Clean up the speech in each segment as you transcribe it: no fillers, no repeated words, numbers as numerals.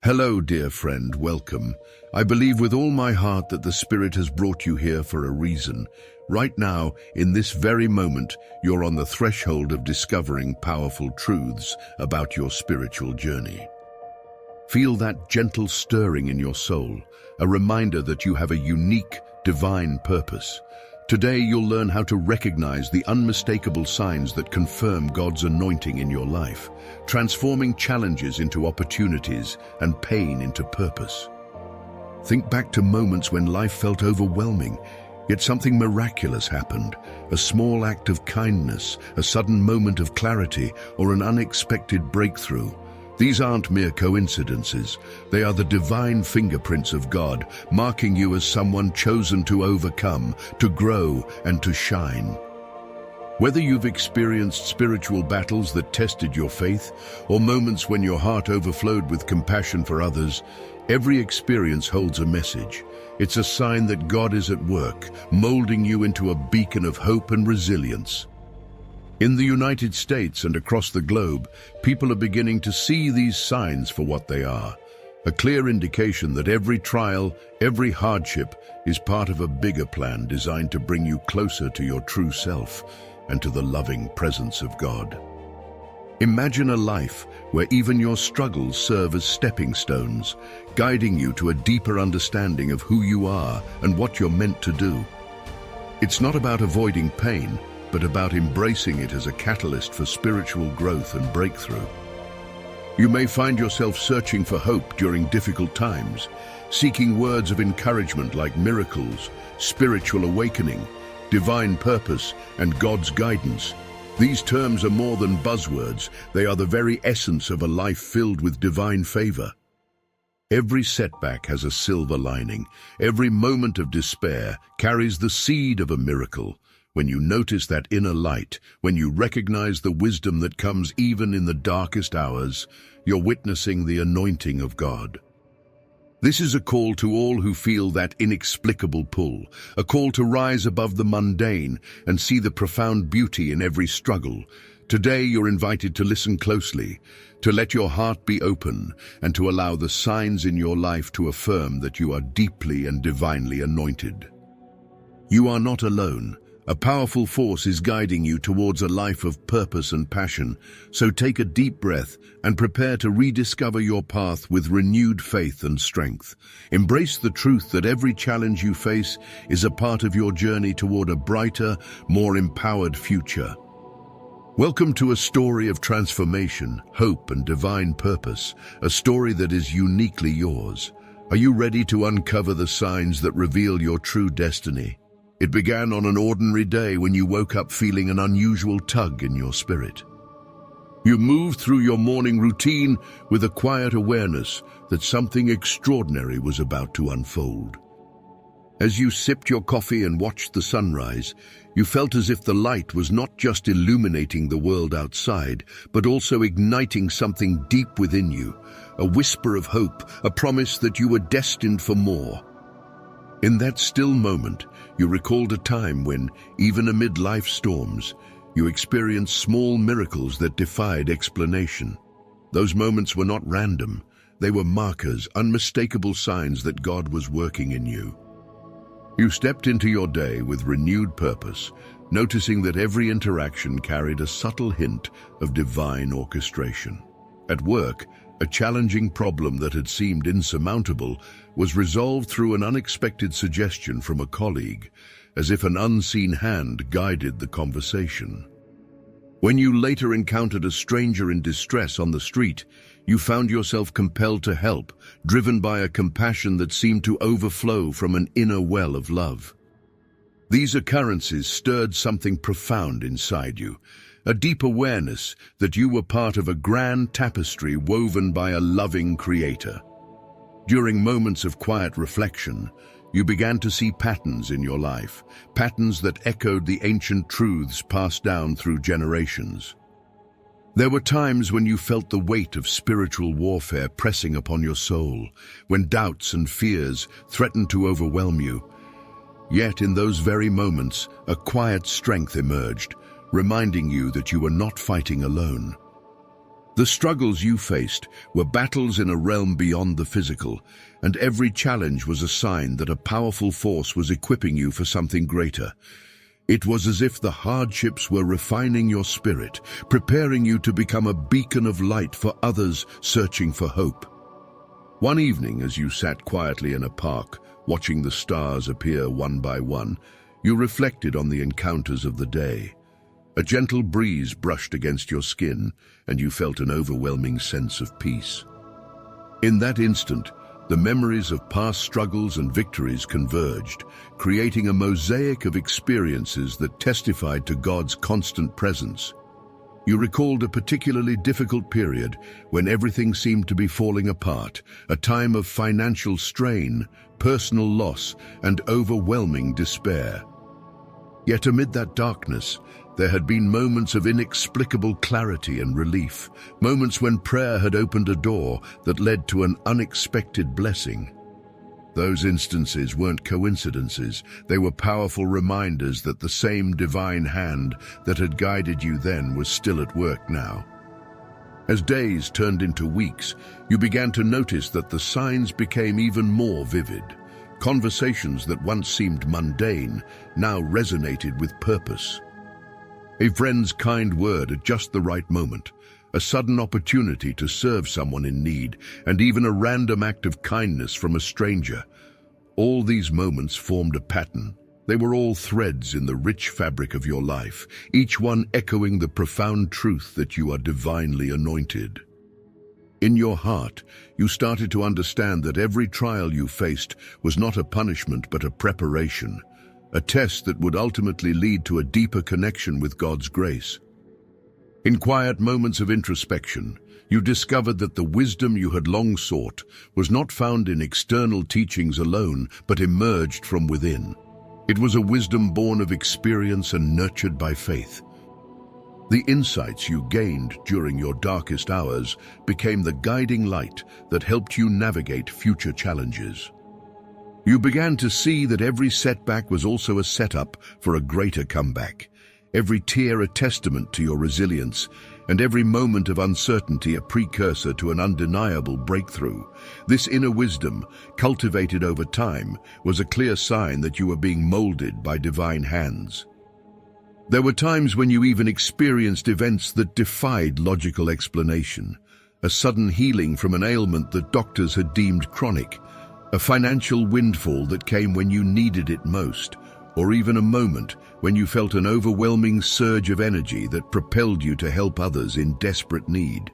Hello, dear friend, welcome. I believe with all my heart that the Spirit has brought you here for a reason. Right now, in this very moment, you're on the threshold of discovering powerful truths about your spiritual journey. Feel that gentle stirring in your soul, a reminder that you have a unique, divine purpose. Today, you'll learn how to recognize the unmistakable signs that confirm God's anointing in your life, transforming challenges into opportunities and pain into purpose. Think back to moments when life felt overwhelming, yet something miraculous happened, a small act of kindness, a sudden moment of clarity, or an unexpected breakthrough. These aren't mere coincidences. They are the divine fingerprints of God, marking you as someone chosen to overcome, to grow, and to shine. Whether you've experienced spiritual battles that tested your faith, or moments when your heart overflowed with compassion for others, every experience holds a message. It's a sign that God is at work, molding you into a beacon of hope and resilience. In the United States and across the globe, people are beginning to see these signs for what they are. A clear indication that every trial, every hardship is part of a bigger plan designed to bring you closer to your true self and to the loving presence of God. Imagine a life where even your struggles serve as stepping stones, guiding you to a deeper understanding of who you are and what you're meant to do. It's not about avoiding pain, but about embracing it as a catalyst for spiritual growth and breakthrough. You may find yourself searching for hope during difficult times, seeking words of encouragement like miracles, spiritual awakening, divine purpose, and God's guidance. These terms are more than buzzwords. They are the very essence of a life filled with divine favor. Every setback has a silver lining. Every moment of despair carries the seed of a miracle. When you notice that inner light, when you recognize the wisdom that comes even in the darkest hours, you're witnessing the anointing of God. This is a call to all who feel that inexplicable pull, a call to rise above the mundane and see the profound beauty in every struggle. Today you're invited to listen closely, to let your heart be open, and to allow the signs in your life to affirm that you are deeply and divinely anointed. You are not alone. A powerful force is guiding you towards a life of purpose and passion, so take a deep breath and prepare to rediscover your path with renewed faith and strength. Embrace the truth that every challenge you face is a part of your journey toward a brighter, more empowered future. Welcome to a story of transformation, hope, and divine purpose, a story that is uniquely yours. Are you ready to uncover the signs that reveal your true destiny? It began on an ordinary day when you woke up feeling an unusual tug in your spirit. You moved through your morning routine with a quiet awareness that something extraordinary was about to unfold. As you sipped your coffee and watched the sunrise, you felt as if the light was not just illuminating the world outside, but also igniting something deep within you, a whisper of hope, a promise that you were destined for more. In that still moment, you recalled a time when, even amid life's storms, you experienced small miracles that defied explanation. Those moments were not random. They were markers, unmistakable signs that God was working in you. You stepped into your day with renewed purpose, noticing that every interaction carried a subtle hint of divine orchestration. At work, a challenging problem that had seemed insurmountable was resolved through an unexpected suggestion from a colleague, as if an unseen hand guided the conversation. When you later encountered a stranger in distress on the street, you found yourself compelled to help, driven by a compassion that seemed to overflow from an inner well of love. These occurrences stirred something profound inside you, a deep awareness that you were part of a grand tapestry woven by a loving Creator. During moments of quiet reflection, you began to see patterns in your life, patterns that echoed the ancient truths passed down through generations. There were times when you felt the weight of spiritual warfare pressing upon your soul, when doubts and fears threatened to overwhelm you. Yet in those very moments, a quiet strength emerged, reminding you that you were not fighting alone. The struggles you faced were battles in a realm beyond the physical, and every challenge was a sign that a powerful force was equipping you for something greater. It was as if the hardships were refining your spirit, preparing you to become a beacon of light for others searching for hope. One evening, as you sat quietly in a park, watching the stars appear one by one, you reflected on the encounters of the day. A gentle breeze brushed against your skin, and you felt an overwhelming sense of peace. In that instant, the memories of past struggles and victories converged, creating a mosaic of experiences that testified to God's constant presence. You recalled a particularly difficult period when everything seemed to be falling apart, a time of financial strain, personal loss, and overwhelming despair. Yet amid that darkness, there had been moments of inexplicable clarity and relief, moments when prayer had opened a door that led to an unexpected blessing. Those instances weren't coincidences, they were powerful reminders that the same divine hand that had guided you then was still at work now. As days turned into weeks, you began to notice that the signs became even more vivid. Conversations that once seemed mundane now resonated with purpose. A friend's kind word at just the right moment, a sudden opportunity to serve someone in need, and even a random act of kindness from a stranger. All these moments formed a pattern. They were all threads in the rich fabric of your life, each one echoing the profound truth that you are divinely anointed. In your heart, you started to understand that every trial you faced was not a punishment but a preparation, a test that would ultimately lead to a deeper connection with God's grace. In quiet moments of introspection, you discovered that the wisdom you had long sought was not found in external teachings alone, but emerged from within. It was a wisdom born of experience and nurtured by faith. The insights you gained during your darkest hours became the guiding light that helped you navigate future challenges. You began to see that every setback was also a setup for a greater comeback, every tear a testament to your resilience, and every moment of uncertainty a precursor to an undeniable breakthrough. This inner wisdom, cultivated over time, was a clear sign that you were being molded by divine hands. There were times when you even experienced events that defied logical explanation, a sudden healing from an ailment that doctors had deemed chronic, a financial windfall that came when you needed it most, or even a moment when you felt an overwhelming surge of energy that propelled you to help others in desperate need.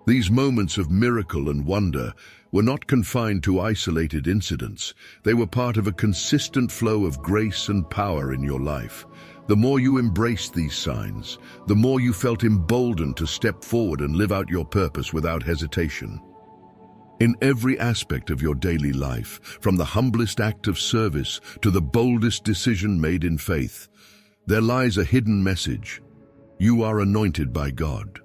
These moments of miracle and wonder were not confined to isolated incidents. They were part of a consistent flow of grace and power in your life. The more you embraced these signs, the more you felt emboldened to step forward and live out your purpose without hesitation. In every aspect of your daily life, from the humblest act of service to the boldest decision made in faith, there lies a hidden message. You are anointed by God.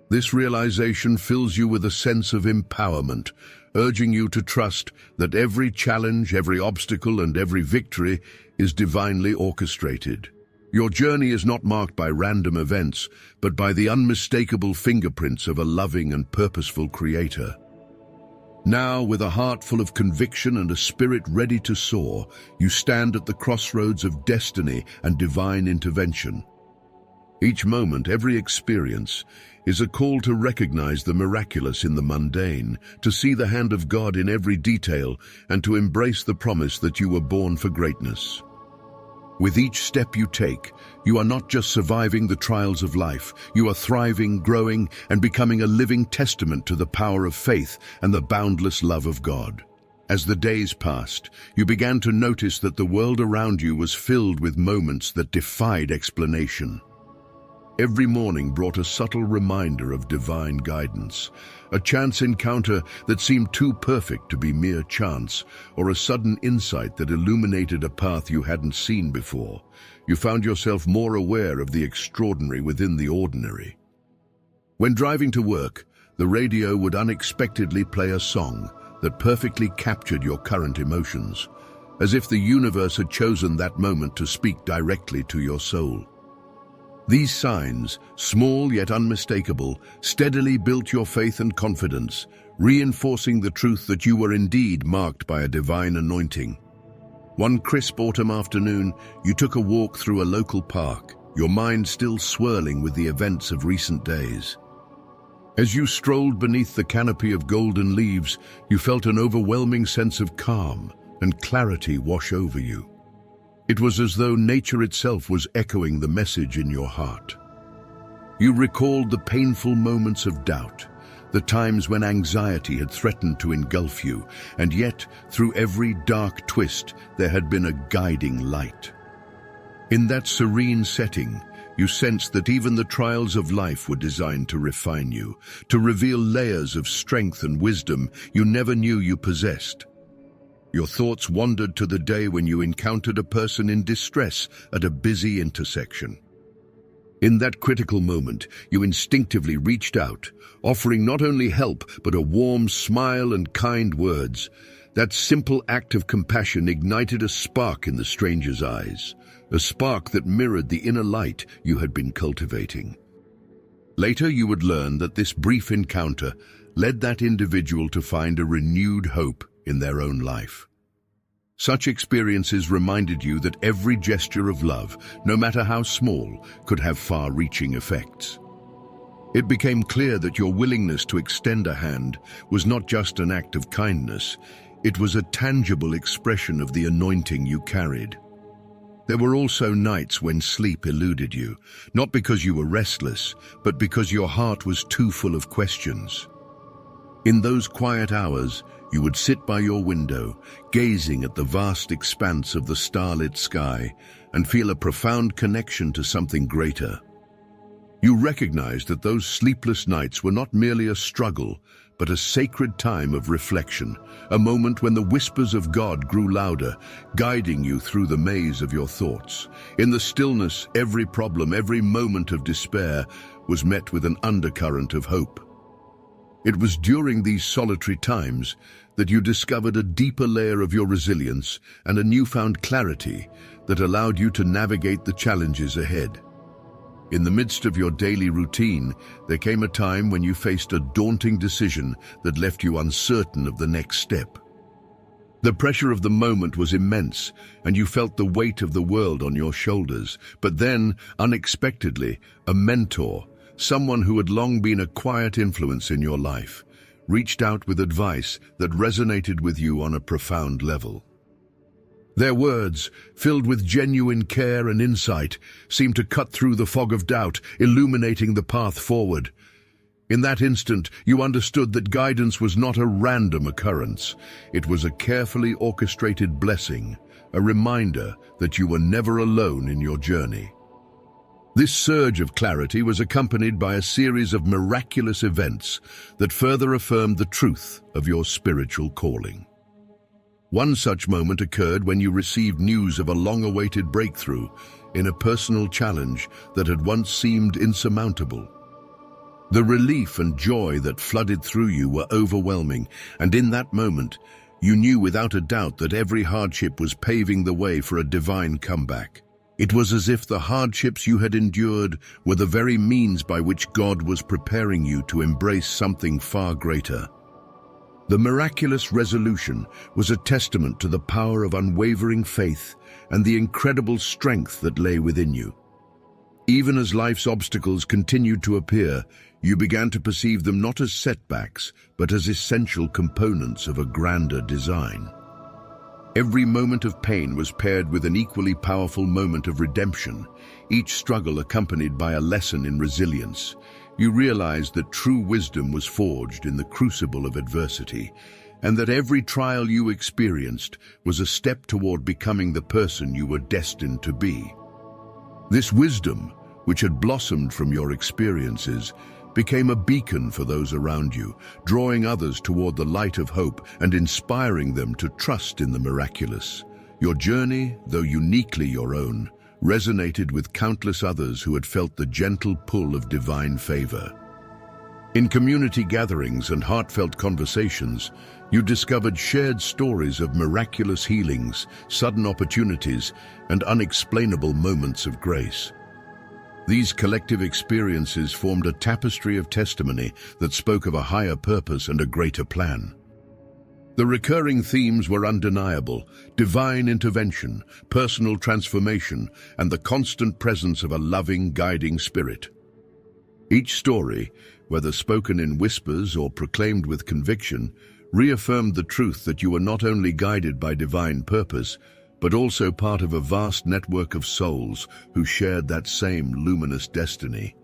This realization fills you with a sense of empowerment, urging you to trust that every challenge, every obstacle, and every victory is divinely orchestrated. Your journey is not marked by random events, but by the unmistakable fingerprints of a loving and purposeful Creator. Now, with a heart full of conviction and a spirit ready to soar, you stand at the crossroads of destiny and divine intervention. Each moment, every experience, is a call to recognize the miraculous in the mundane, to see the hand of God in every detail, and to embrace the promise that you were born for greatness. With each step you take, you are not just surviving the trials of life, you are thriving, growing, and becoming a living testament to the power of faith and the boundless love of God. As the days passed, you began to notice that the world around you was filled with moments that defied explanation. Every morning brought a subtle reminder of divine guidance, a chance encounter that seemed too perfect to be mere chance, or a sudden insight that illuminated a path you hadn't seen before. You found yourself more aware of the extraordinary within the ordinary. When driving to work, the radio would unexpectedly play a song that perfectly captured your current emotions, as if the universe had chosen that moment to speak directly to your soul. These signs, small yet unmistakable, steadily built your faith and confidence, reinforcing the truth that you were indeed marked by a divine anointing. One crisp autumn afternoon, you took a walk through a local park, your mind still swirling with the events of recent days. As you strolled beneath the canopy of golden leaves, you felt an overwhelming sense of calm and clarity wash over you. It was as though nature itself was echoing the message in your heart. You recalled the painful moments of doubt, the times when anxiety had threatened to engulf you, and yet, through every dark twist, there had been a guiding light. In that serene setting, you sensed that even the trials of life were designed to refine you, to reveal layers of strength and wisdom you never knew you possessed. Your thoughts wandered to the day when you encountered a person in distress at a busy intersection. In that critical moment, you instinctively reached out, offering not only help but a warm smile and kind words. That simple act of compassion ignited a spark in the stranger's eyes, a spark that mirrored the inner light you had been cultivating. Later, you would learn that this brief encounter led that individual to find a renewed hope in their own life. Such experiences reminded you that every gesture of love, no matter how small, could have far-reaching effects. It became clear that your willingness to extend a hand was not just an act of kindness, it was a tangible expression of the anointing you carried. There were also nights when sleep eluded you, not because you were restless, but because your heart was too full of questions. In those quiet hours, you would sit by your window, gazing at the vast expanse of the starlit sky, and feel a profound connection to something greater. You recognized that those sleepless nights were not merely a struggle, but a sacred time of reflection, a moment when the whispers of God grew louder, guiding you through the maze of your thoughts. In the stillness, every problem, every moment of despair was met with an undercurrent of hope. It was during these solitary times that you discovered a deeper layer of your resilience and a newfound clarity that allowed you to navigate the challenges ahead. In the midst of your daily routine, there came a time when you faced a daunting decision that left you uncertain of the next step. The pressure of the moment was immense, and you felt the weight of the world on your shoulders. But then, unexpectedly, a mentor, someone who had long been a quiet influence in your life, reached out with advice that resonated with you on a profound level. Their words, filled with genuine care and insight, seemed to cut through the fog of doubt, illuminating the path forward. In that instant, you understood that guidance was not a random occurrence. It was a carefully orchestrated blessing, a reminder that you were never alone in your journey. This surge of clarity was accompanied by a series of miraculous events that further affirmed the truth of your spiritual calling. One such moment occurred when you received news of a long-awaited breakthrough in a personal challenge that had once seemed insurmountable. The relief and joy that flooded through you were overwhelming, and in that moment, you knew without a doubt that every hardship was paving the way for a divine comeback. It was as if the hardships you had endured were the very means by which God was preparing you to embrace something far greater. The miraculous resolution was a testament to the power of unwavering faith and the incredible strength that lay within you. Even as life's obstacles continued to appear, you began to perceive them not as setbacks, but as essential components of a grander design. Every moment of pain was paired with an equally powerful moment of redemption, each struggle accompanied by a lesson in resilience. You realized that true wisdom was forged in the crucible of adversity, and that every trial you experienced was a step toward becoming the person you were destined to be. This wisdom, which had blossomed from your experiences, became a beacon for those around you, drawing others toward the light of hope and inspiring them to trust in the miraculous. Your journey, though uniquely your own, resonated with countless others who had felt the gentle pull of divine favor. In community gatherings and heartfelt conversations, you discovered shared stories of miraculous healings, sudden opportunities, and unexplainable moments of grace. These collective experiences formed a tapestry of testimony that spoke of a higher purpose and a greater plan. The recurring themes were undeniable: divine intervention, personal transformation, and the constant presence of a loving, guiding spirit. Each story, whether spoken in whispers or proclaimed with conviction, reaffirmed the truth that you were not only guided by divine purpose, but also part of a vast network of souls who shared that same luminous destiny.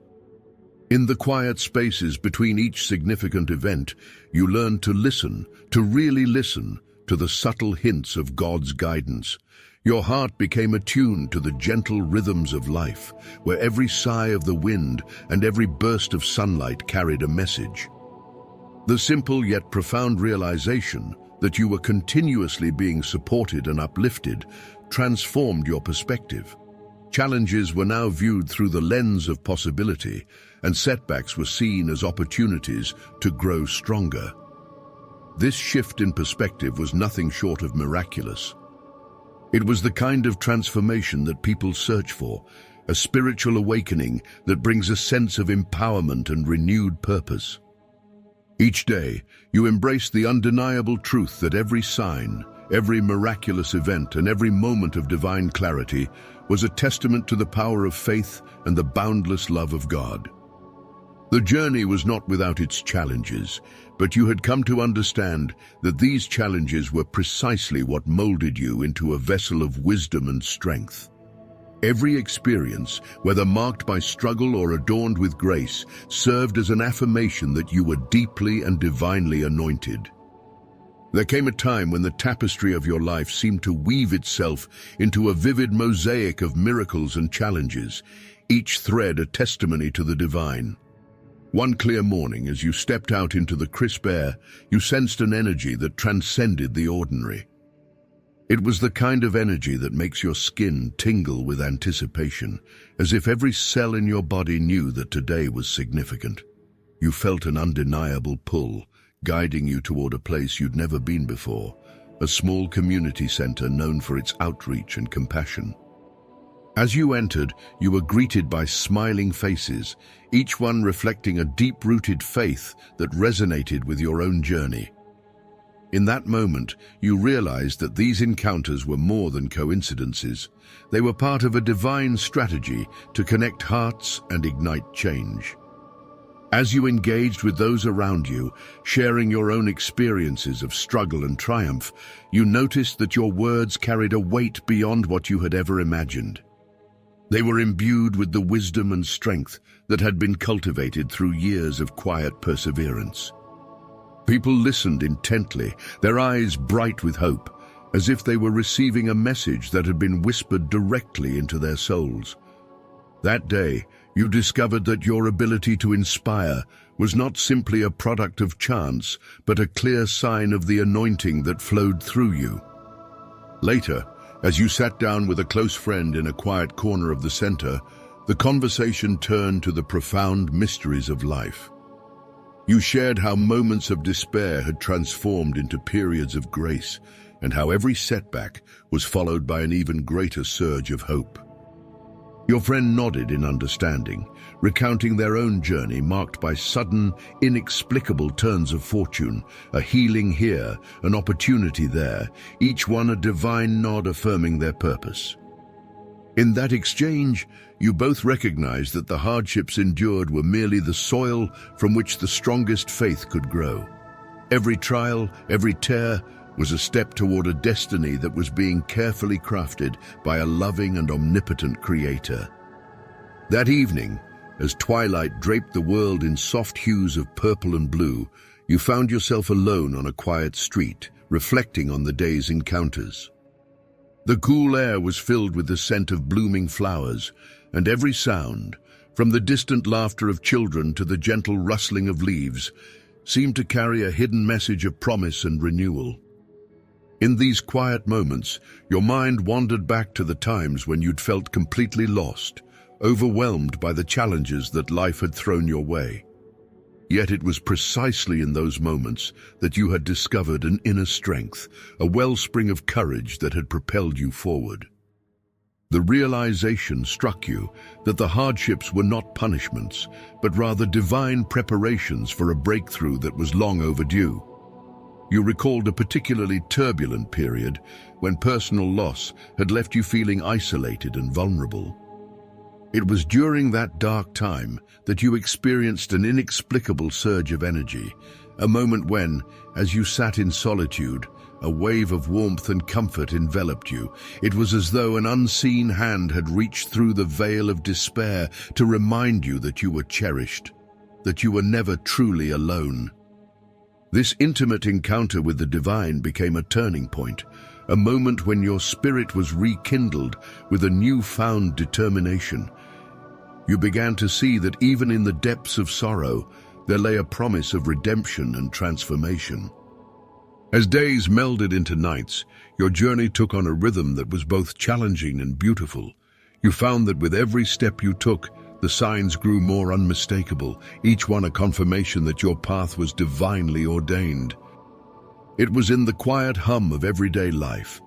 In the quiet spaces between each significant event, you learned to listen, to really listen, to the subtle hints of God's guidance. Your heart became attuned to the gentle rhythms of life, where every sigh of the wind and every burst of sunlight carried a message. The simple yet profound realization that you were continuously being supported and uplifted transformed your perspective. Challenges were now viewed through the lens of possibility, and setbacks were seen as opportunities to grow stronger. This shift in perspective was nothing short of miraculous. It was the kind of transformation that people search for, a spiritual awakening that brings a sense of empowerment and renewed purpose. Each day, you embraced the undeniable truth that every sign, every miraculous event, and every moment of divine clarity was a testament to the power of faith and the boundless love of God. The journey was not without its challenges, but you had come to understand that these challenges were precisely what molded you into a vessel of wisdom and strength. Every experience, whether marked by struggle or adorned with grace, served as an affirmation that you were deeply and divinely anointed. There came a time when the tapestry of your life seemed to weave itself into a vivid mosaic of miracles and challenges, each thread a testimony to the divine. One clear morning, as you stepped out into the crisp air, you sensed an energy that transcended the ordinary. It was the kind of energy that makes your skin tingle with anticipation, as if every cell in your body knew that today was significant. You felt an undeniable pull, guiding you toward a place you'd never been before, a small community center known for its outreach and compassion. As you entered, you were greeted by smiling faces, each one reflecting a deep-rooted faith that resonated with your own journey. In that moment, you realized that these encounters were more than coincidences. They were part of a divine strategy to connect hearts and ignite change. As you engaged with those around you, sharing your own experiences of struggle and triumph, you noticed that your words carried a weight beyond what you had ever imagined. They were imbued with the wisdom and strength that had been cultivated through years of quiet perseverance. People listened intently, their eyes bright with hope, as if they were receiving a message that had been whispered directly into their souls. That day, you discovered that your ability to inspire was not simply a product of chance, but a clear sign of the anointing that flowed through you. Later, as you sat down with a close friend in a quiet corner of the center, the conversation turned to the profound mysteries of life. You shared how moments of despair had transformed into periods of grace, and how every setback was followed by an even greater surge of hope. Your friend nodded in understanding, recounting their own journey marked by sudden, inexplicable turns of fortune, a healing here, an opportunity there, each one a divine nod affirming their purpose. In that exchange, you both recognized that the hardships endured were merely the soil from which the strongest faith could grow. Every trial, every tear, was a step toward a destiny that was being carefully crafted by a loving and omnipotent Creator. That evening, as twilight draped the world in soft hues of purple and blue, you found yourself alone on a quiet street, reflecting on the day's encounters. The cool air was filled with the scent of blooming flowers, and every sound, from the distant laughter of children to the gentle rustling of leaves, seemed to carry a hidden message of promise and renewal. In these quiet moments, your mind wandered back to the times when you'd felt completely lost, overwhelmed by the challenges that life had thrown your way. Yet it was precisely in those moments that you had discovered an inner strength, a wellspring of courage that had propelled you forward. The realization struck you that the hardships were not punishments, but rather divine preparations for a breakthrough that was long overdue. You recalled a particularly turbulent period when personal loss had left you feeling isolated and vulnerable. It was during that dark time that you experienced an inexplicable surge of energy, a moment when, as you sat in solitude, a wave of warmth and comfort enveloped you. It was as though an unseen hand had reached through the veil of despair to remind you that you were cherished, that you were never truly alone. This intimate encounter with the divine became a turning point, a moment when your spirit was rekindled with a newfound determination. You began to see that even in the depths of sorrow, there lay a promise of redemption and transformation. As days melded into nights, your journey took on a rhythm that was both challenging and beautiful. You found that with every step you took, the signs grew more unmistakable, each one a confirmation that your path was divinely ordained. It was in the quiet hum of everyday life,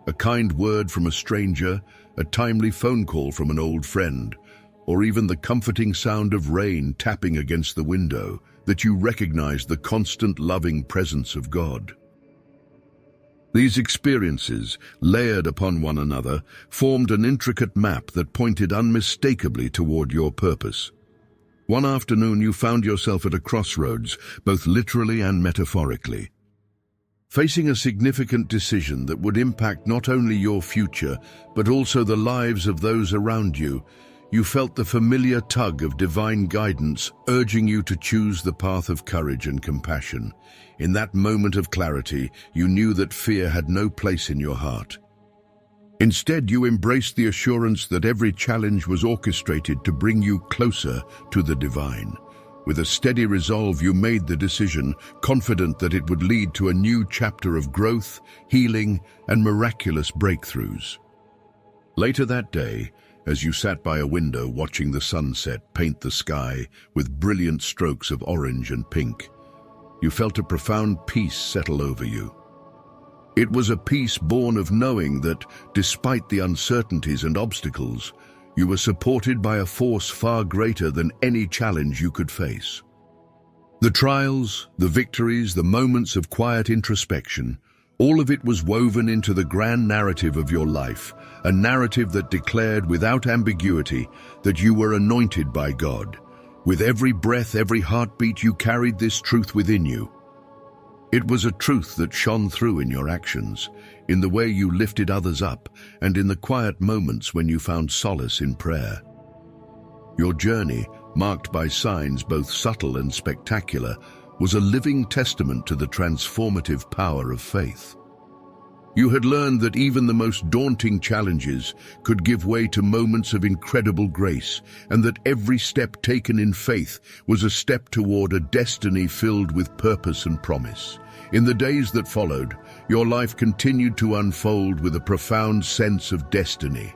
a kind word from a stranger, a timely phone call from an old friend, or even the comforting sound of rain tapping against the window, that you recognized the constant loving presence of God. These experiences, layered upon one another, formed an intricate map that pointed unmistakably toward your purpose. One afternoon you found yourself at a crossroads, both literally and metaphorically. Facing a significant decision that would impact not only your future, but also the lives of those around you, you felt the familiar tug of divine guidance urging you to choose the path of courage and compassion. In that moment of clarity, you knew that fear had no place in your heart. Instead, you embraced the assurance that every challenge was orchestrated to bring you closer to the divine. With a steady resolve, you made the decision, confident that it would lead to a new chapter of growth, healing, and miraculous breakthroughs. Later that day, as you sat by a window watching the sunset paint the sky with brilliant strokes of orange and pink, you felt a profound peace settle over you. It was a peace born of knowing that, despite the uncertainties and obstacles, you were supported by a force far greater than any challenge you could face. The trials, the victories, the moments of quiet introspection, all of it was woven into the grand narrative of your life, a narrative that declared without ambiguity that you were anointed by God. With every breath, every heartbeat, you carried this truth within you. It was a truth that shone through in your actions, in the way you lifted others up, and in the quiet moments when you found solace in prayer. Your journey, marked by signs both subtle and spectacular, was a living testament to the transformative power of faith. You had learned that even the most daunting challenges could give way to moments of incredible grace, and that every step taken in faith was a step toward a destiny filled with purpose and promise. In the days that followed, your life continued to unfold with a profound sense of destiny.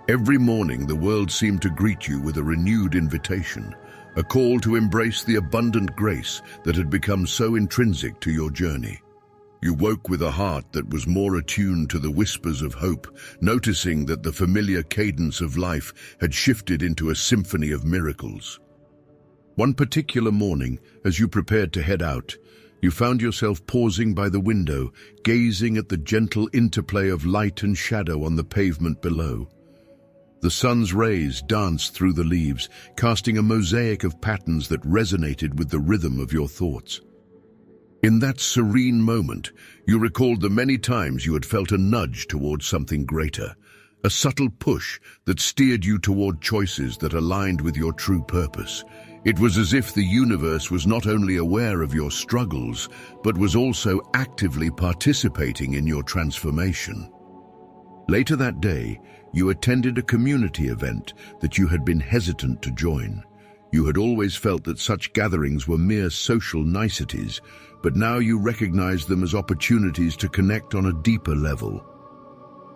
Every morning, the world seemed to greet you with a renewed invitation, a call to embrace the abundant grace that had become so intrinsic to your journey. You woke with a heart that was more attuned to the whispers of hope, noticing that the familiar cadence of life had shifted into a symphony of miracles. One particular morning, as you prepared to head out, you found yourself pausing by the window, gazing at the gentle interplay of light and shadow on the pavement below. The sun's rays danced through the leaves, casting a mosaic of patterns that resonated with the rhythm of your thoughts. In that serene moment, you recalled the many times you had felt a nudge towards something greater, a subtle push that steered you toward choices that aligned with your true purpose. It was as if the universe was not only aware of your struggles, but was also actively participating in your transformation. Later that day, you attended a community event that you had been hesitant to join. You had always felt that such gatherings were mere social niceties, but now you recognized them as opportunities to connect on a deeper level.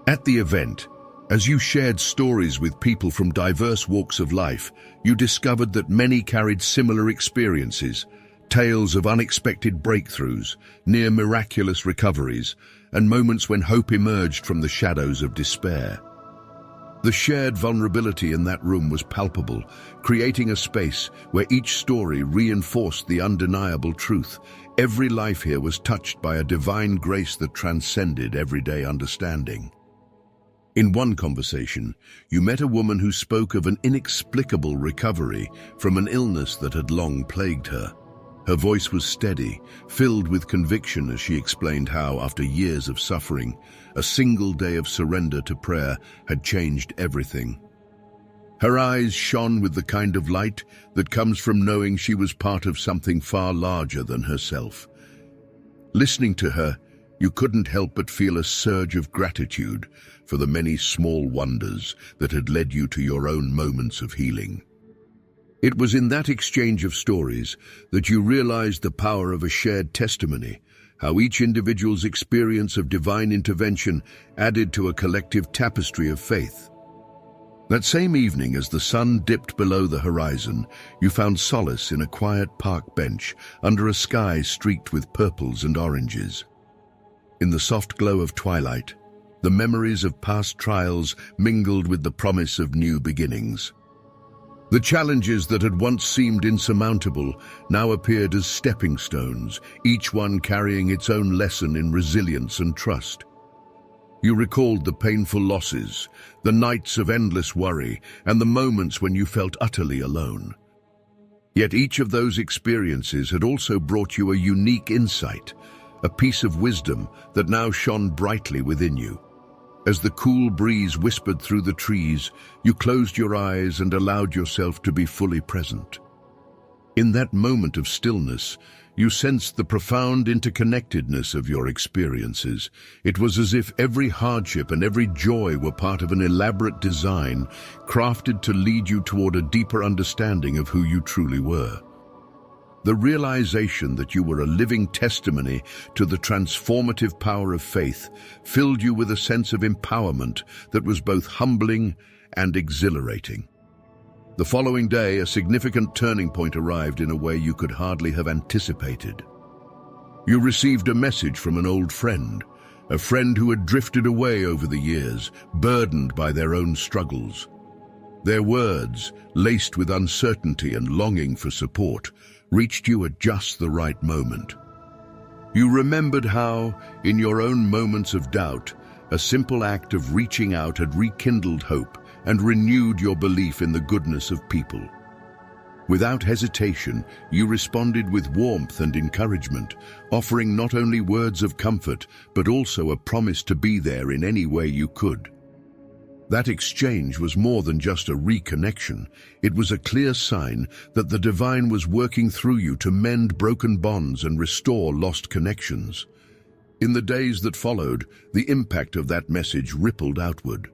At the event, as you shared stories with people from diverse walks of life, you discovered that many carried similar experiences, tales of unexpected breakthroughs, near miraculous recoveries, and moments when hope emerged from the shadows of despair. The shared vulnerability in that room was palpable, creating a space where each story reinforced the undeniable truth. Every life here was touched by a divine grace that transcended everyday understanding. In one conversation, you met a woman who spoke of an inexplicable recovery from an illness that had long plagued her. Her voice was steady, filled with conviction as she explained how, after years of suffering, a single day of surrender to prayer had changed everything. Her eyes shone with the kind of light that comes from knowing she was part of something far larger than herself. Listening to her, you couldn't help but feel a surge of gratitude for the many small wonders that had led you to your own moments of healing. It was in that exchange of stories that you realized the power of a shared testimony, how each individual's experience of divine intervention added to a collective tapestry of faith. That same evening, as the sun dipped below the horizon, you found solace in a quiet park bench under a sky streaked with purples and oranges. In the soft glow of twilight, the memories of past trials mingled with the promise of new beginnings. The challenges that had once seemed insurmountable now appeared as stepping stones, each one carrying its own lesson in resilience and trust. You recalled the painful losses, the nights of endless worry, and the moments when you felt utterly alone. Yet each of those experiences had also brought you a unique insight, a piece of wisdom that now shone brightly within you. As the cool breeze whispered through the trees, you closed your eyes and allowed yourself to be fully present. In that moment of stillness, you sensed the profound interconnectedness of your experiences. It was as if every hardship and every joy were part of an elaborate design crafted to lead you toward a deeper understanding of who you truly were. The realization that you were a living testimony to the transformative power of faith filled you with a sense of empowerment that was both humbling and exhilarating. The following day, a significant turning point arrived in a way you could hardly have anticipated. You received a message from an old friend, a friend who had drifted away over the years, burdened by their own struggles. Their words, laced with uncertainty and longing for support, reached you at just the right moment. You remembered how, in your own moments of doubt, a simple act of reaching out had rekindled hope and renewed your belief in the goodness of people. Without hesitation, you responded with warmth and encouragement, offering not only words of comfort, but also a promise to be there in any way you could. That exchange was more than just a reconnection. It was a clear sign that the divine was working through you to mend broken bonds and restore lost connections. In the days that followed, the impact of that message rippled outward.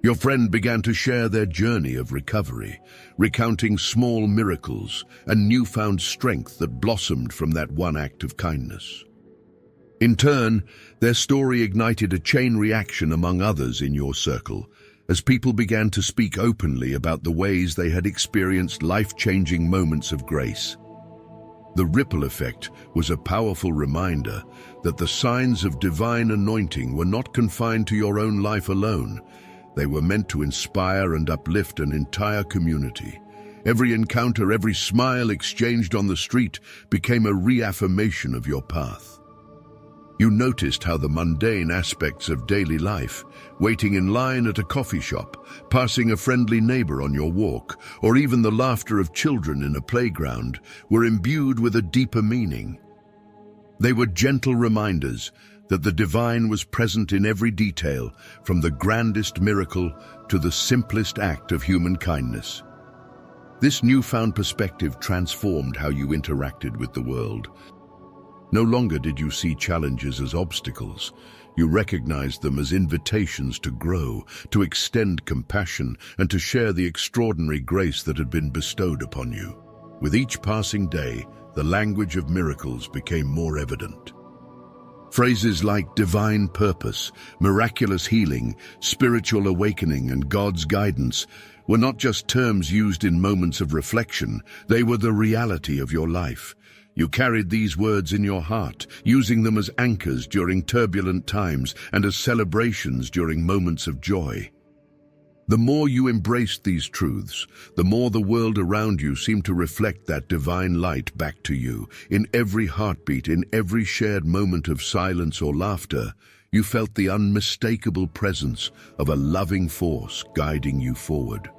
Your friend began to share their journey of recovery, recounting small miracles and newfound strength that blossomed from that one act of kindness. In turn, their story ignited a chain reaction among others in your circle, as people began to speak openly about the ways they had experienced life-changing moments of grace. The ripple effect was a powerful reminder that the signs of divine anointing were not confined to your own life alone. They were meant to inspire and uplift an entire community. Every encounter, every smile exchanged on the street became a reaffirmation of your path. You noticed how the mundane aspects of daily life, waiting in line at a coffee shop, passing a friendly neighbor on your walk, or even the laughter of children in a playground, were imbued with a deeper meaning. They were gentle reminders that the divine was present in every detail, from the grandest miracle to the simplest act of human kindness. This newfound perspective transformed how you interacted with the world. No longer did you see challenges as obstacles. You recognized them as invitations to grow, to extend compassion, and to share the extraordinary grace that had been bestowed upon you. With each passing day, the language of miracles became more evident. Phrases like divine purpose, miraculous healing, spiritual awakening, and God's guidance were not just terms used in moments of reflection, they were the reality of your life. You carried these words in your heart, using them as anchors during turbulent times and as celebrations during moments of joy. The more you embraced these truths, the more the world around you seemed to reflect that divine light back to you. In every heartbeat, in every shared moment of silence or laughter, you felt the unmistakable presence of a loving force guiding you forward.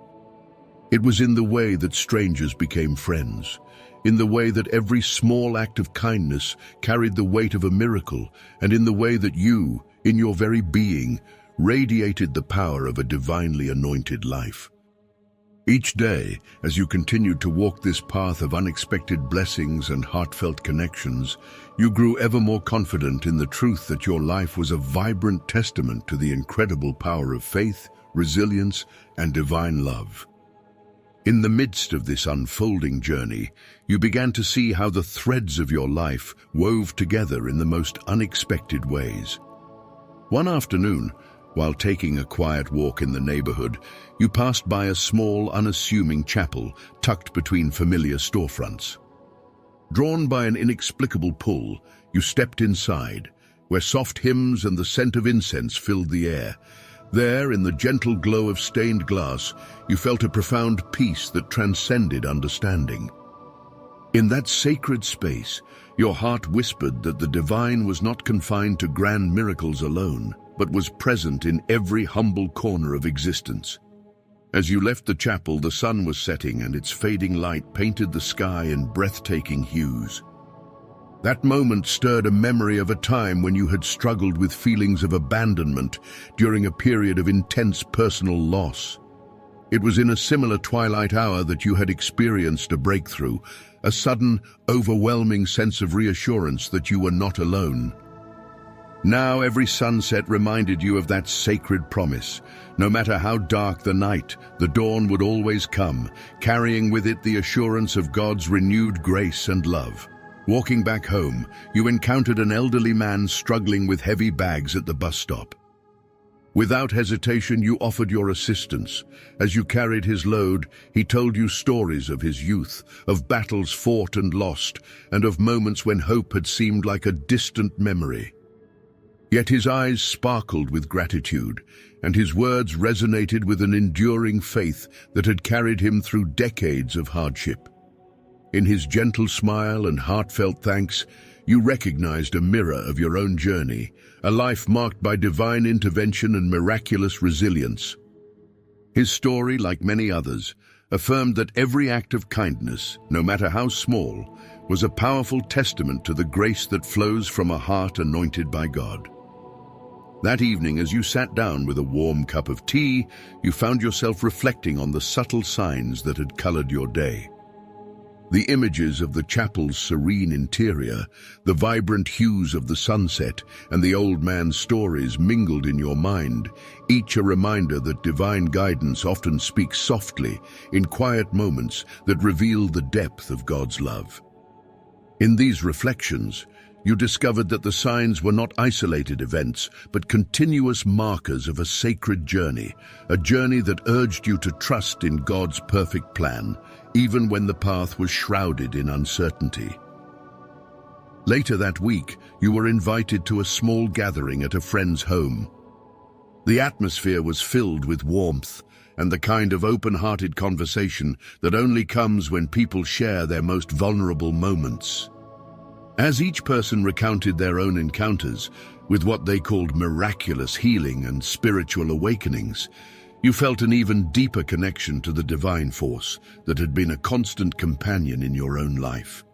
It was in the way that strangers became friends, in the way that every small act of kindness carried the weight of a miracle, and in the way that you, in your very being, radiated the power of a divinely anointed life. Each day, as you continued to walk this path of unexpected blessings and heartfelt connections, you grew ever more confident in the truth that your life was a vibrant testament to the incredible power of faith, resilience, and divine love. In the midst of this unfolding journey, you began to see how the threads of your life wove together in the most unexpected ways. One afternoon, while taking a quiet walk in the neighborhood, you passed by a small, unassuming chapel tucked between familiar storefronts. Drawn by an inexplicable pull, you stepped inside, where soft hymns and the scent of incense filled the air. There, in the gentle glow of stained glass, you felt a profound peace that transcended understanding. In that sacred space, your heart whispered that the divine was not confined to grand miracles alone, but was present in every humble corner of existence. As you left the chapel, the sun was setting and its fading light painted the sky in breathtaking hues. That moment stirred a memory of a time when you had struggled with feelings of abandonment during a period of intense personal loss. It was in a similar twilight hour that you had experienced a breakthrough, a sudden, overwhelming sense of reassurance that you were not alone. Now every sunset reminded you of that sacred promise. No matter how dark the night, the dawn would always come, carrying with it the assurance of God's renewed grace and love. Walking back home, you encountered an elderly man struggling with heavy bags at the bus stop. Without hesitation, you offered your assistance. As you carried his load, he told you stories of his youth, of battles fought and lost, and of moments when hope had seemed like a distant memory. Yet his eyes sparkled with gratitude, and his words resonated with an enduring faith that had carried him through decades of hardship. In his gentle smile and heartfelt thanks, you recognized a mirror of your own journey, a life marked by divine intervention and miraculous resilience. His story, like many others, affirmed that every act of kindness, no matter how small, was a powerful testament to the grace that flows from a heart anointed by God. That evening, as you sat down with a warm cup of tea, you found yourself reflecting on the subtle signs that had colored your day. The images of the chapel's serene interior, the vibrant hues of the sunset, and the old man's stories mingled in your mind, each a reminder that divine guidance often speaks softly, in quiet moments that reveal the depth of God's love. In these reflections, you discovered that the signs were not isolated events, but continuous markers of a sacred journey, a journey that urged you to trust in God's perfect plan, even when the path was shrouded in uncertainty. Later that week, you were invited to a small gathering at a friend's home. The atmosphere was filled with warmth and the kind of open-hearted conversation that only comes when people share their most vulnerable moments. As each person recounted their own encounters with what they called miraculous healing and spiritual awakenings, you felt an even deeper connection to the divine force that had been a constant companion in your own life.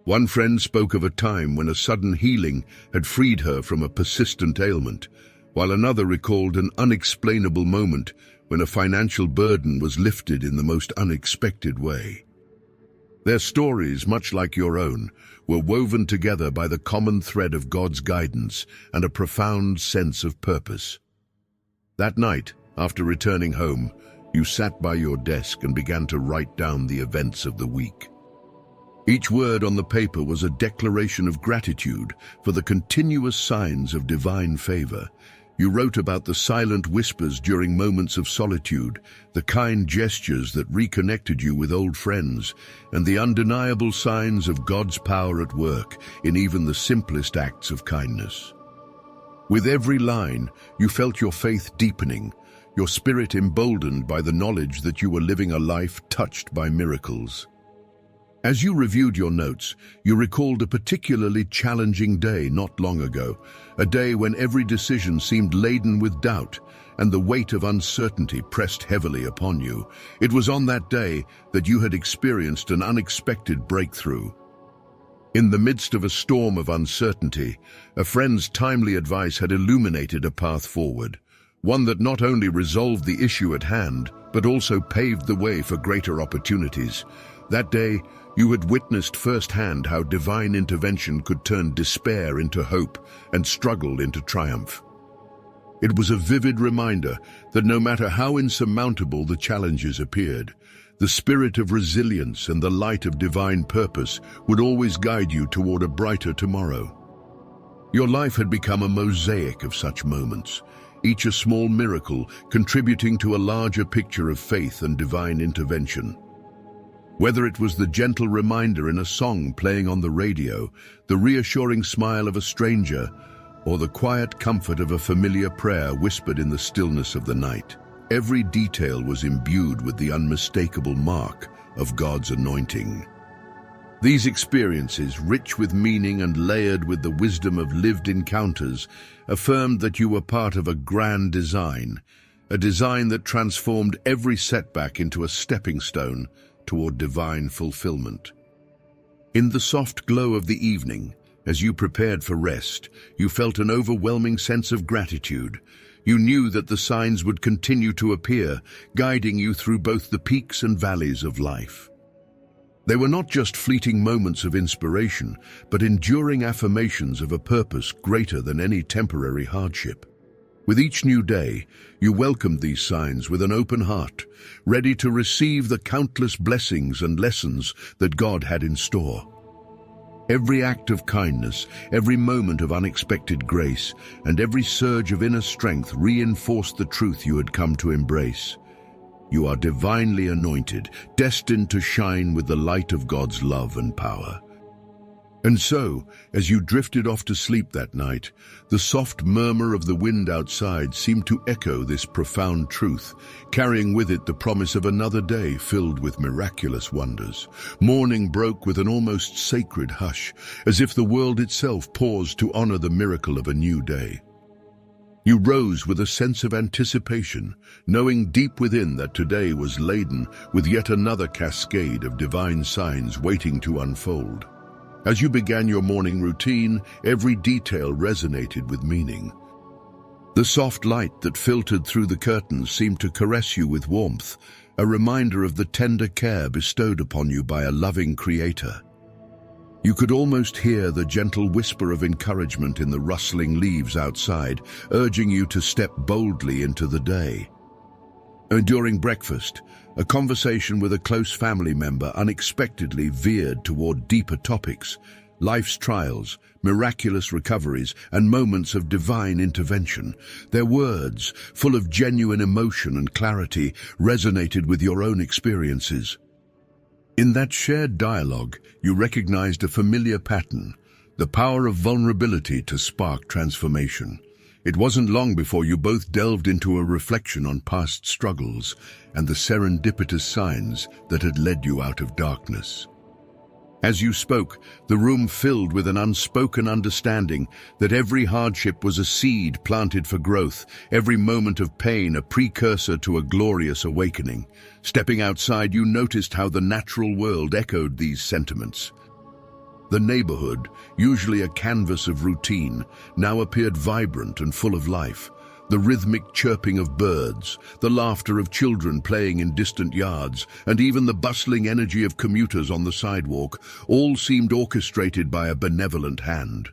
One friend spoke of a time when a sudden healing had freed her from a persistent ailment, while another recalled an unexplainable moment when a financial burden was lifted in the most unexpected way. Their stories, much like your own, were woven together by the common thread of God's guidance and a profound sense of purpose. That night, after returning home, you sat by your desk and began to write down the events of the week. Each word on the paper was a declaration of gratitude for the continuous signs of divine favor. You wrote about the silent whispers during moments of solitude, the kind gestures that reconnected you with old friends, and the undeniable signs of God's power at work in even the simplest acts of kindness. With every line, you felt your faith deepening, your spirit emboldened by the knowledge that you were living a life touched by miracles. As you reviewed your notes, you recalled a particularly challenging day not long ago, a day when every decision seemed laden with doubt and the weight of uncertainty pressed heavily upon you. It was on that day that you had experienced an unexpected breakthrough. In the midst of a storm of uncertainty, a friend's timely advice had illuminated a path forward, one that not only resolved the issue at hand, but also paved the way for greater opportunities. That day, you had witnessed firsthand how divine intervention could turn despair into hope and struggle into triumph. It was a vivid reminder that no matter how insurmountable the challenges appeared, the spirit of resilience and the light of divine purpose would always guide you toward a brighter tomorrow. Your life had become a mosaic of such moments, each a small miracle contributing to a larger picture of faith and divine intervention. Whether it was the gentle reminder in a song playing on the radio, the reassuring smile of a stranger, or the quiet comfort of a familiar prayer whispered in the stillness of the night, every detail was imbued with the unmistakable mark of God's anointing. These experiences, rich with meaning and layered with the wisdom of lived encounters, affirmed that you were part of a grand design, a design that transformed every setback into a stepping stone toward divine fulfillment. In the soft glow of the evening, as you prepared for rest, you felt an overwhelming sense of gratitude. You knew that the signs would continue to appear, guiding you through both the peaks and valleys of life. They were not just fleeting moments of inspiration, but enduring affirmations of a purpose greater than any temporary hardship. With each new day, you welcomed these signs with an open heart, ready to receive the countless blessings and lessons that God had in store. Every act of kindness, every moment of unexpected grace, and every surge of inner strength reinforced the truth you had come to embrace. You are divinely anointed, destined to shine with the light of God's love and power. And so, as you drifted off to sleep that night, the soft murmur of the wind outside seemed to echo this profound truth, carrying with it the promise of another day filled with miraculous wonders. Morning broke with an almost sacred hush, as if the world itself paused to honor the miracle of a new day. You rose with a sense of anticipation, knowing deep within that today was laden with yet another cascade of divine signs waiting to unfold. As you began your morning routine, every detail resonated with meaning. The soft light that filtered through the curtains seemed to caress you with warmth, a reminder of the tender care bestowed upon you by a loving Creator. You could almost hear the gentle whisper of encouragement in the rustling leaves outside, urging you to step boldly into the day. And during breakfast, a conversation with a close family member unexpectedly veered toward deeper topics, life's trials, miraculous recoveries, and moments of divine intervention. Their words, full of genuine emotion and clarity, resonated with your own experiences. In that shared dialogue, you recognized a familiar pattern, the power of vulnerability to spark transformation. It wasn't long before you both delved into a reflection on past struggles and the serendipitous signs that had led you out of darkness. As you spoke, the room filled with an unspoken understanding that every hardship was a seed planted for growth, every moment of pain a precursor to a glorious awakening. Stepping outside, you noticed how the natural world echoed these sentiments. The neighborhood, usually a canvas of routine, now appeared vibrant and full of life. The rhythmic chirping of birds, the laughter of children playing in distant yards, and even the bustling energy of commuters on the sidewalk, all seemed orchestrated by a benevolent hand.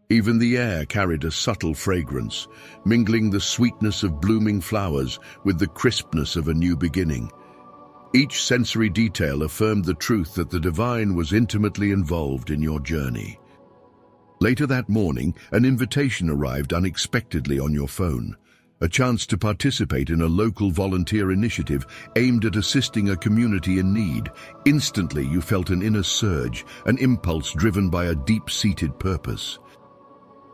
Even the air carried a subtle fragrance, mingling the sweetness of blooming flowers with the crispness of a new beginning. Each sensory detail affirmed the truth that the divine was intimately involved in your journey. Later that morning, an invitation arrived unexpectedly on your phone, a chance to participate in a local volunteer initiative aimed at assisting a community in need. Instantly, you felt an inner surge, an impulse driven by a deep-seated purpose.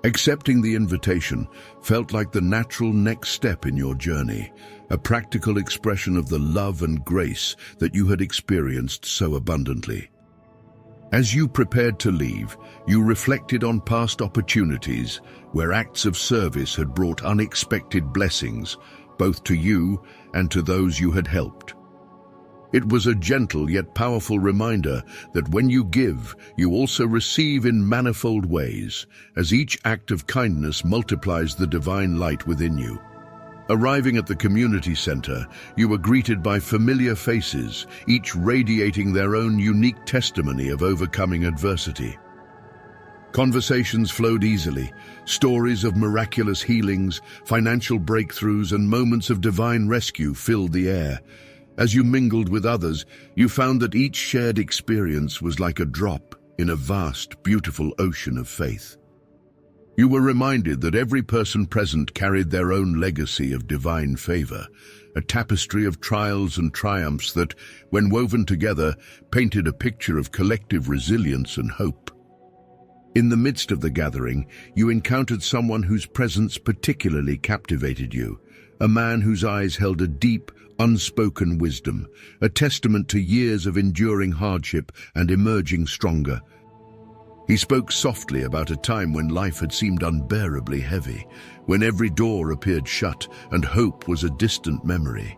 Accepting the invitation felt like the natural next step in your journey, a practical expression of the love and grace that you had experienced so abundantly. As you prepared to leave, you reflected on past opportunities where acts of service had brought unexpected blessings, both to you and to those you had helped. It was a gentle yet powerful reminder that when you give, you also receive in manifold ways, as each act of kindness multiplies the divine light within you. Arriving at the community center, you were greeted by familiar faces, each radiating their own unique testimony of overcoming adversity. Conversations flowed easily, stories of miraculous healings, financial breakthroughs, and moments of divine rescue filled the air. As you mingled with others, you found that each shared experience was like a drop in a vast, beautiful ocean of faith. You were reminded that every person present carried their own legacy of divine favor, a tapestry of trials and triumphs that, when woven together, painted a picture of collective resilience and hope. In the midst of the gathering, you encountered someone whose presence particularly captivated you, a man whose eyes held a deep, unspoken wisdom, a testament to years of enduring hardship and emerging stronger. He spoke softly about a time when life had seemed unbearably heavy, when every door appeared shut and hope was a distant memory.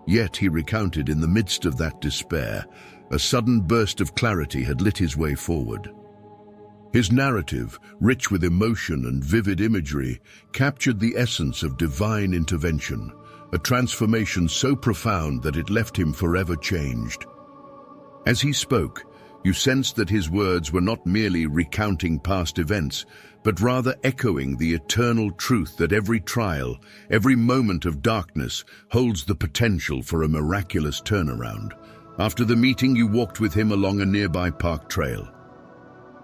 Yet he recounted in the midst of that despair, a sudden burst of clarity had lit his way forward. His narrative, rich with emotion and vivid imagery, captured the essence of divine intervention, a transformation so profound that it left him forever changed. As he spoke, you sensed that his words were not merely recounting past events, but rather echoing the eternal truth that every trial, every moment of darkness, holds the potential for a miraculous turnaround. After the meeting, you walked with him along a nearby park trail.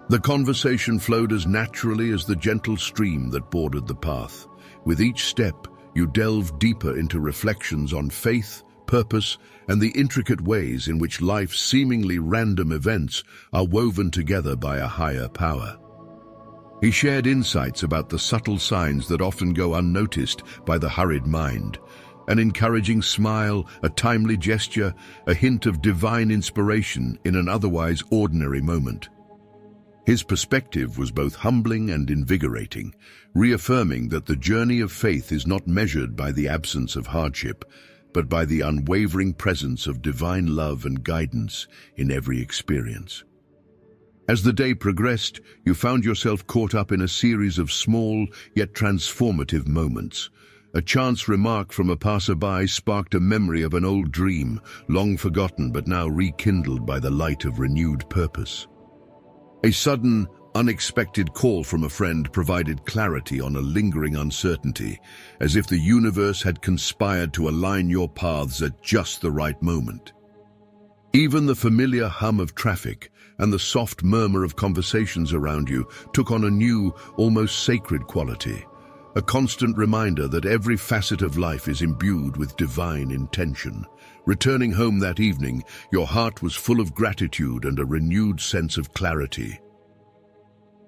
The conversation flowed as naturally as the gentle stream that bordered the path. With each step, you delved deeper into reflections on faith, purpose, and the intricate ways in which life's seemingly random events are woven together by a higher power. He shared insights about the subtle signs that often go unnoticed by the hurried mind, an encouraging smile, a timely gesture, a hint of divine inspiration in an otherwise ordinary moment. His perspective was both humbling and invigorating, reaffirming that the journey of faith is not measured by the absence of hardship, but by the unwavering presence of divine love and guidance in every experience. As the day progressed, you found yourself caught up in a series of small yet transformative moments. A chance remark from a passerby sparked a memory of an old dream, long forgotten but now rekindled by the light of renewed purpose. A sudden, unexpected call from a friend provided clarity on a lingering uncertainty, as if the universe had conspired to align your paths at just the right moment. Even the familiar hum of traffic and the soft murmur of conversations around you took on a new, almost sacred quality, a constant reminder that every facet of life is imbued with divine intention. Returning home that evening, your heart was full of gratitude and a renewed sense of clarity.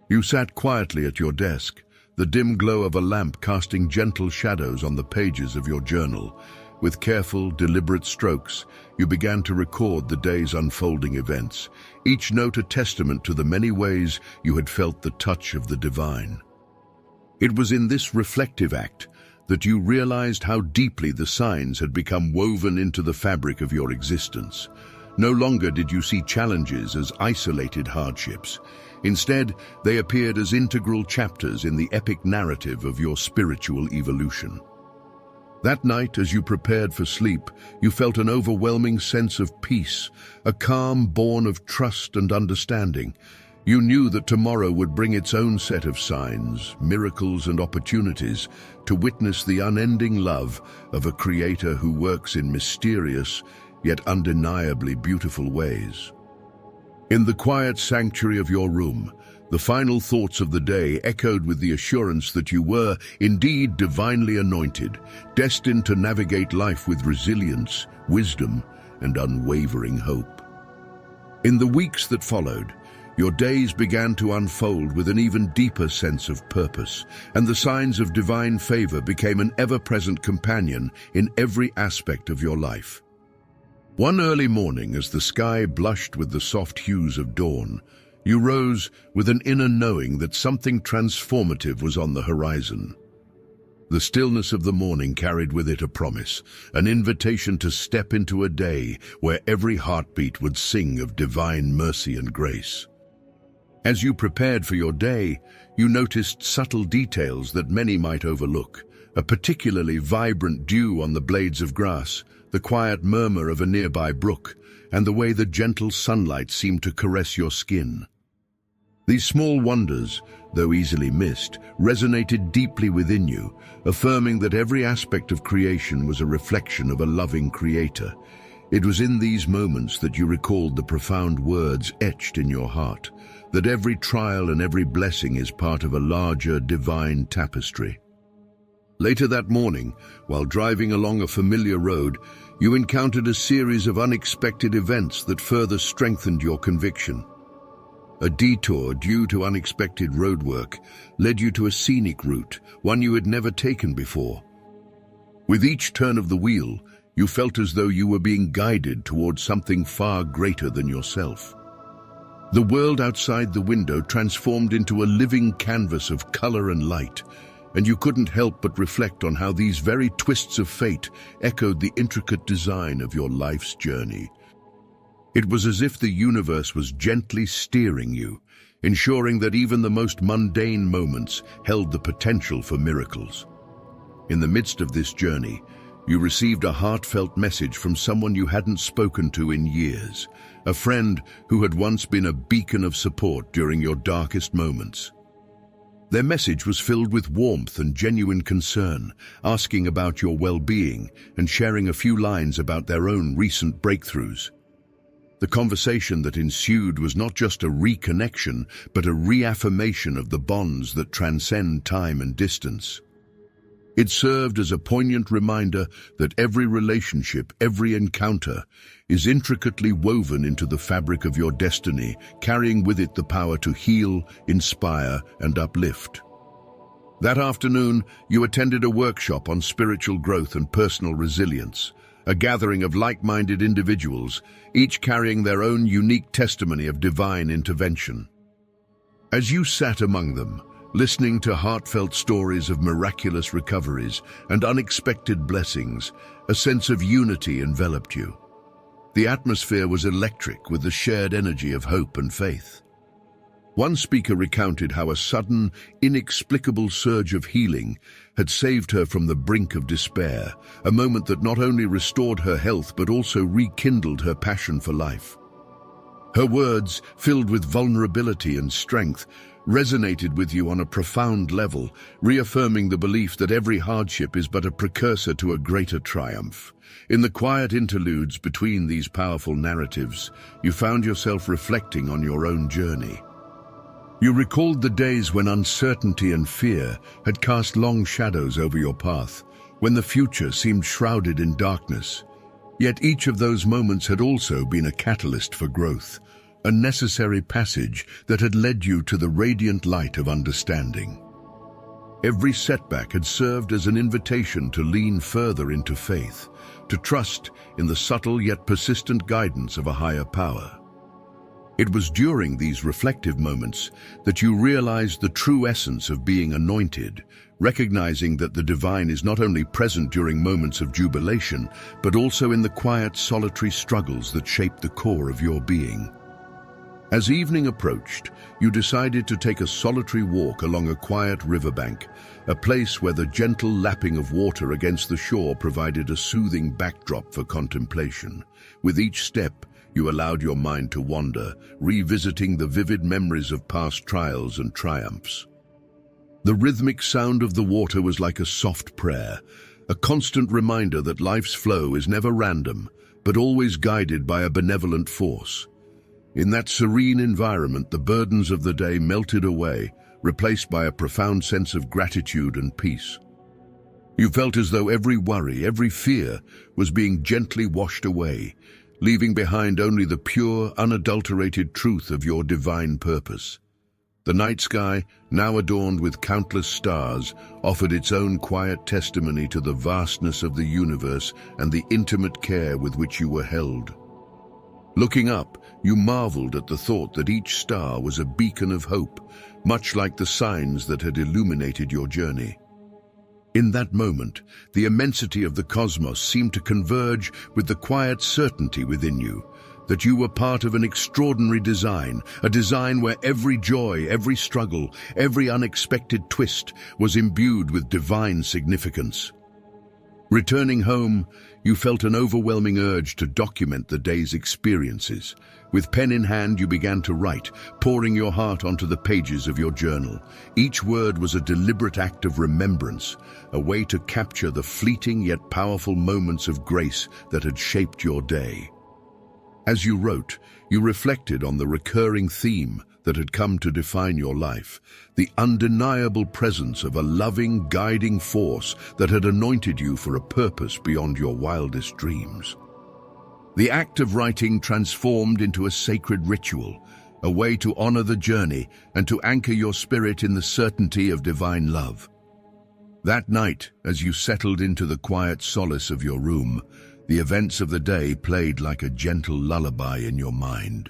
You sat quietly at your desk, the dim glow of a lamp casting gentle shadows on the pages of your journal. With careful, deliberate strokes, you began to record the day's unfolding events, each note a testament to the many ways you had felt the touch of the divine. It was in this reflective act that you realized how deeply the signs had become woven into the fabric of your existence. No longer did you see challenges as isolated hardships. Instead, they appeared as integral chapters in the epic narrative of your spiritual evolution. That night, as you prepared for sleep, you felt an overwhelming sense of peace, a calm born of trust and understanding. You knew that tomorrow would bring its own set of signs, miracles, and opportunities to witness the unending love of a Creator who works in mysterious, yet undeniably beautiful ways. In the quiet sanctuary of your room, the final thoughts of the day echoed with the assurance that you were indeed divinely anointed, destined to navigate life with resilience, wisdom, and unwavering hope. In the weeks that followed, your days began to unfold with an even deeper sense of purpose, and the signs of divine favor became an ever-present companion in every aspect of your life. One early morning, as the sky blushed with the soft hues of dawn, you rose with an inner knowing that something transformative was on the horizon. The stillness of the morning carried with it a promise, an invitation to step into a day where every heartbeat would sing of divine mercy and grace. As you prepared for your day, you noticed subtle details that many might overlook: a particularly vibrant dew on the blades of grass, the quiet murmur of a nearby brook, and the way the gentle sunlight seemed to caress your skin. These small wonders, though easily missed, resonated deeply within you, affirming that every aspect of creation was a reflection of a loving Creator. It was in these moments that you recalled the profound words etched in your heart, that every trial and every blessing is part of a larger divine tapestry. Later that morning, while driving along a familiar road, you encountered a series of unexpected events that further strengthened your conviction. A detour due to unexpected roadwork led you to a scenic route, one you had never taken before. With each turn of the wheel, you felt as though you were being guided towards something far greater than yourself. The world outside the window transformed into a living canvas of color and light, and you couldn't help but reflect on how these very twists of fate echoed the intricate design of your life's journey. It was as if the universe was gently steering you, ensuring that even the most mundane moments held the potential for miracles. In the midst of this journey, you received a heartfelt message from someone you hadn't spoken to in years, a friend who had once been a beacon of support during your darkest moments. Their message was filled with warmth and genuine concern, asking about your well-being and sharing a few lines about their own recent breakthroughs. The conversation that ensued was not just a reconnection, but a reaffirmation of the bonds that transcend time and distance. It served as a poignant reminder that every relationship, every encounter, is intricately woven into the fabric of your destiny, carrying with it the power to heal, inspire, and uplift. That afternoon, you attended a workshop on spiritual growth and personal resilience, a gathering of like-minded individuals, each carrying their own unique testimony of divine intervention. As you sat among them, listening to heartfelt stories of miraculous recoveries and unexpected blessings, a sense of unity enveloped you. The atmosphere was electric with the shared energy of hope and faith. One speaker recounted how a sudden, inexplicable surge of healing had saved her from the brink of despair, a moment that not only restored her health but also rekindled her passion for life. Her words, filled with vulnerability and strength, resonated with you on a profound level, reaffirming the belief that every hardship is but a precursor to a greater triumph. In the quiet interludes between these powerful narratives, you found yourself reflecting on your own journey. You recalled the days when uncertainty and fear had cast long shadows over your path, when the future seemed shrouded in darkness. Yet each of those moments had also been a catalyst for growth, a necessary passage that had led you to the radiant light of understanding. Every setback had served as an invitation to lean further into faith, to trust in the subtle yet persistent guidance of a higher power. It was during these reflective moments that you realized the true essence of being anointed, recognizing that the divine is not only present during moments of jubilation, but also in the quiet, solitary struggles that shape the core of your being. As evening approached, you decided to take a solitary walk along a quiet riverbank, a place where the gentle lapping of water against the shore provided a soothing backdrop for contemplation. With each step, you allowed your mind to wander, revisiting the vivid memories of past trials and triumphs. The rhythmic sound of the water was like a soft prayer, a constant reminder that life's flow is never random, but always guided by a benevolent force. In that serene environment, the burdens of the day melted away, replaced by a profound sense of gratitude and peace. You felt as though every worry, every fear was being gently washed away, leaving behind only the pure, unadulterated truth of your divine purpose. The night sky, now adorned with countless stars, offered its own quiet testimony to the vastness of the universe and the intimate care with which you were held. Looking up, you marveled at the thought that each star was a beacon of hope, much like the signs that had illuminated your journey. In that moment, the immensity of the cosmos seemed to converge with the quiet certainty within you, that you were part of an extraordinary design, a design where every joy, every struggle, every unexpected twist was imbued with divine significance. Returning home, you felt an overwhelming urge to document the day's experiences. With pen in hand, you began to write, pouring your heart onto the pages of your journal. Each word was a deliberate act of remembrance, a way to capture the fleeting yet powerful moments of grace that had shaped your day. As you wrote, you reflected on the recurring theme that had come to define your life, the undeniable presence of a loving, guiding force that had anointed you for a purpose beyond your wildest dreams. The act of writing transformed into a sacred ritual, a way to honor the journey and to anchor your spirit in the certainty of divine love. That night, as you settled into the quiet solace of your room, the events of the day played like a gentle lullaby in your mind.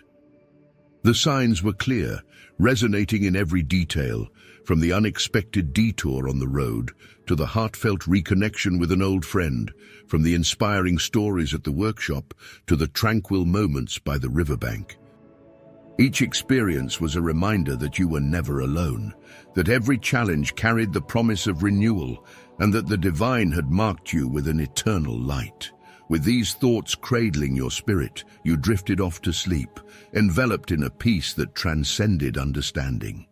The signs were clear, resonating in every detail, from the unexpected detour on the road to the heartfelt reconnection with an old friend, from the inspiring stories at the workshop to the tranquil moments by the riverbank. Each experience was a reminder that you were never alone, that every challenge carried the promise of renewal, and that the divine had marked you with an eternal light. With these thoughts cradling your spirit, you drifted off to sleep, enveloped in a peace that transcended understanding.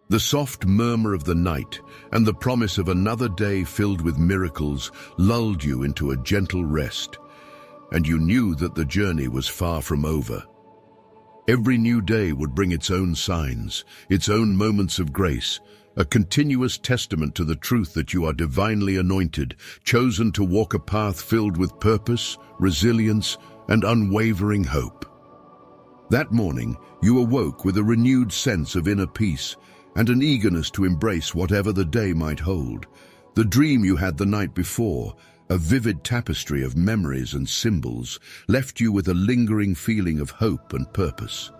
The soft murmur of the night and the promise of another day filled with miracles lulled you into a gentle rest, and you knew that the journey was far from over. Every new day would bring its own signs, its own moments of grace, a continuous testament to the truth that you are divinely anointed, chosen to walk a path filled with purpose, resilience, and unwavering hope. That morning, you awoke with a renewed sense of inner peace and an eagerness to embrace whatever the day might hold. The dream you had the night before, a vivid tapestry of memories and symbols, left you with a lingering feeling of hope and purpose.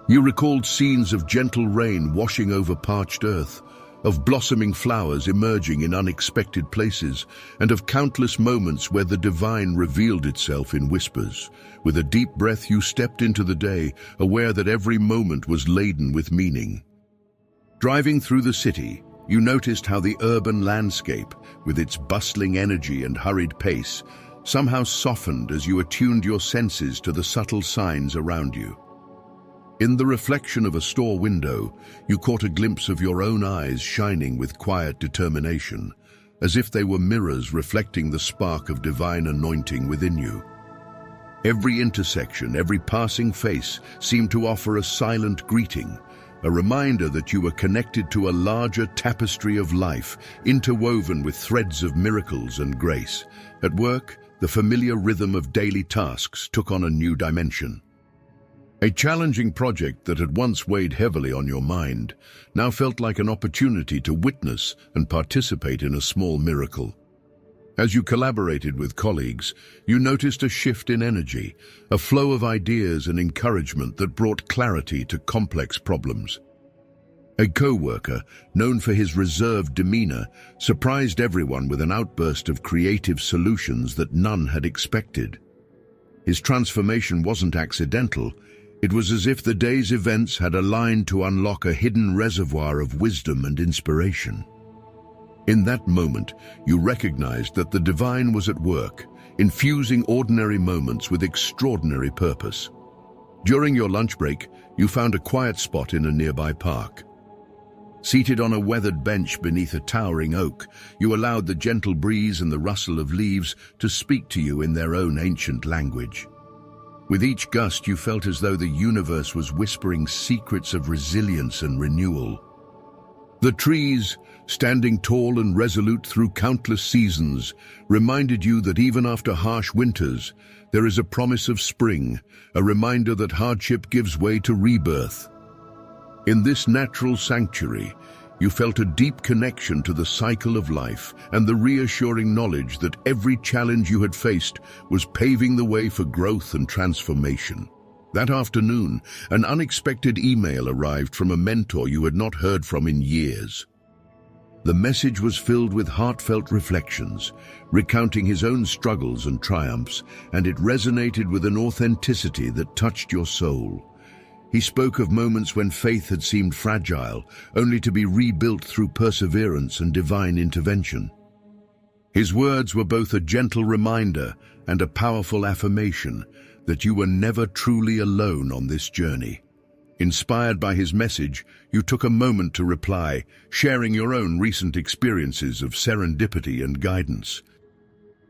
You recalled scenes of gentle rain washing over parched earth, of blossoming flowers emerging in unexpected places, and of countless moments where the divine revealed itself in whispers. With a deep breath, you stepped into the day, aware that every moment was laden with meaning. Driving through the city, you noticed how the urban landscape, with its bustling energy and hurried pace, somehow softened as you attuned your senses to the subtle signs around you. In the reflection of a store window, you caught a glimpse of your own eyes shining with quiet determination, as if they were mirrors reflecting the spark of divine anointing within you. Every intersection, every passing face seemed to offer a silent greeting, a reminder that you were connected to a larger tapestry of life, interwoven with threads of miracles and grace. At work, the familiar rhythm of daily tasks took on a new dimension. A challenging project that had once weighed heavily on your mind now felt like an opportunity to witness and participate in a small miracle. As you collaborated with colleagues, you noticed a shift in energy, a flow of ideas and encouragement that brought clarity to complex problems. A co-worker, known for his reserved demeanor, surprised everyone with an outburst of creative solutions that none had expected. His transformation wasn't accidental. It was as if the day's events had aligned to unlock a hidden reservoir of wisdom and inspiration. In that moment, you recognized that the divine was at work, infusing ordinary moments with extraordinary purpose. During your lunch break, you found a quiet spot in a nearby park. Seated on a weathered bench beneath a towering oak, you allowed the gentle breeze and the rustle of leaves to speak to you in their own ancient language. With each gust, you felt as though the universe was whispering secrets of resilience and renewal. The trees, standing tall and resolute through countless seasons, reminded you that even after harsh winters, there is a promise of spring, a reminder that hardship gives way to rebirth. In this natural sanctuary, you felt a deep connection to the cycle of life and the reassuring knowledge that every challenge you had faced was paving the way for growth and transformation. That afternoon, an unexpected email arrived from a mentor you had not heard from in years. The message was filled with heartfelt reflections, recounting his own struggles and triumphs, and it resonated with an authenticity that touched your soul. He spoke of moments when faith had seemed fragile, only to be rebuilt through perseverance and divine intervention. His words were both a gentle reminder and a powerful affirmation that you were never truly alone on this journey. Inspired by his message, you took a moment to reply, sharing your own recent experiences of serendipity and guidance.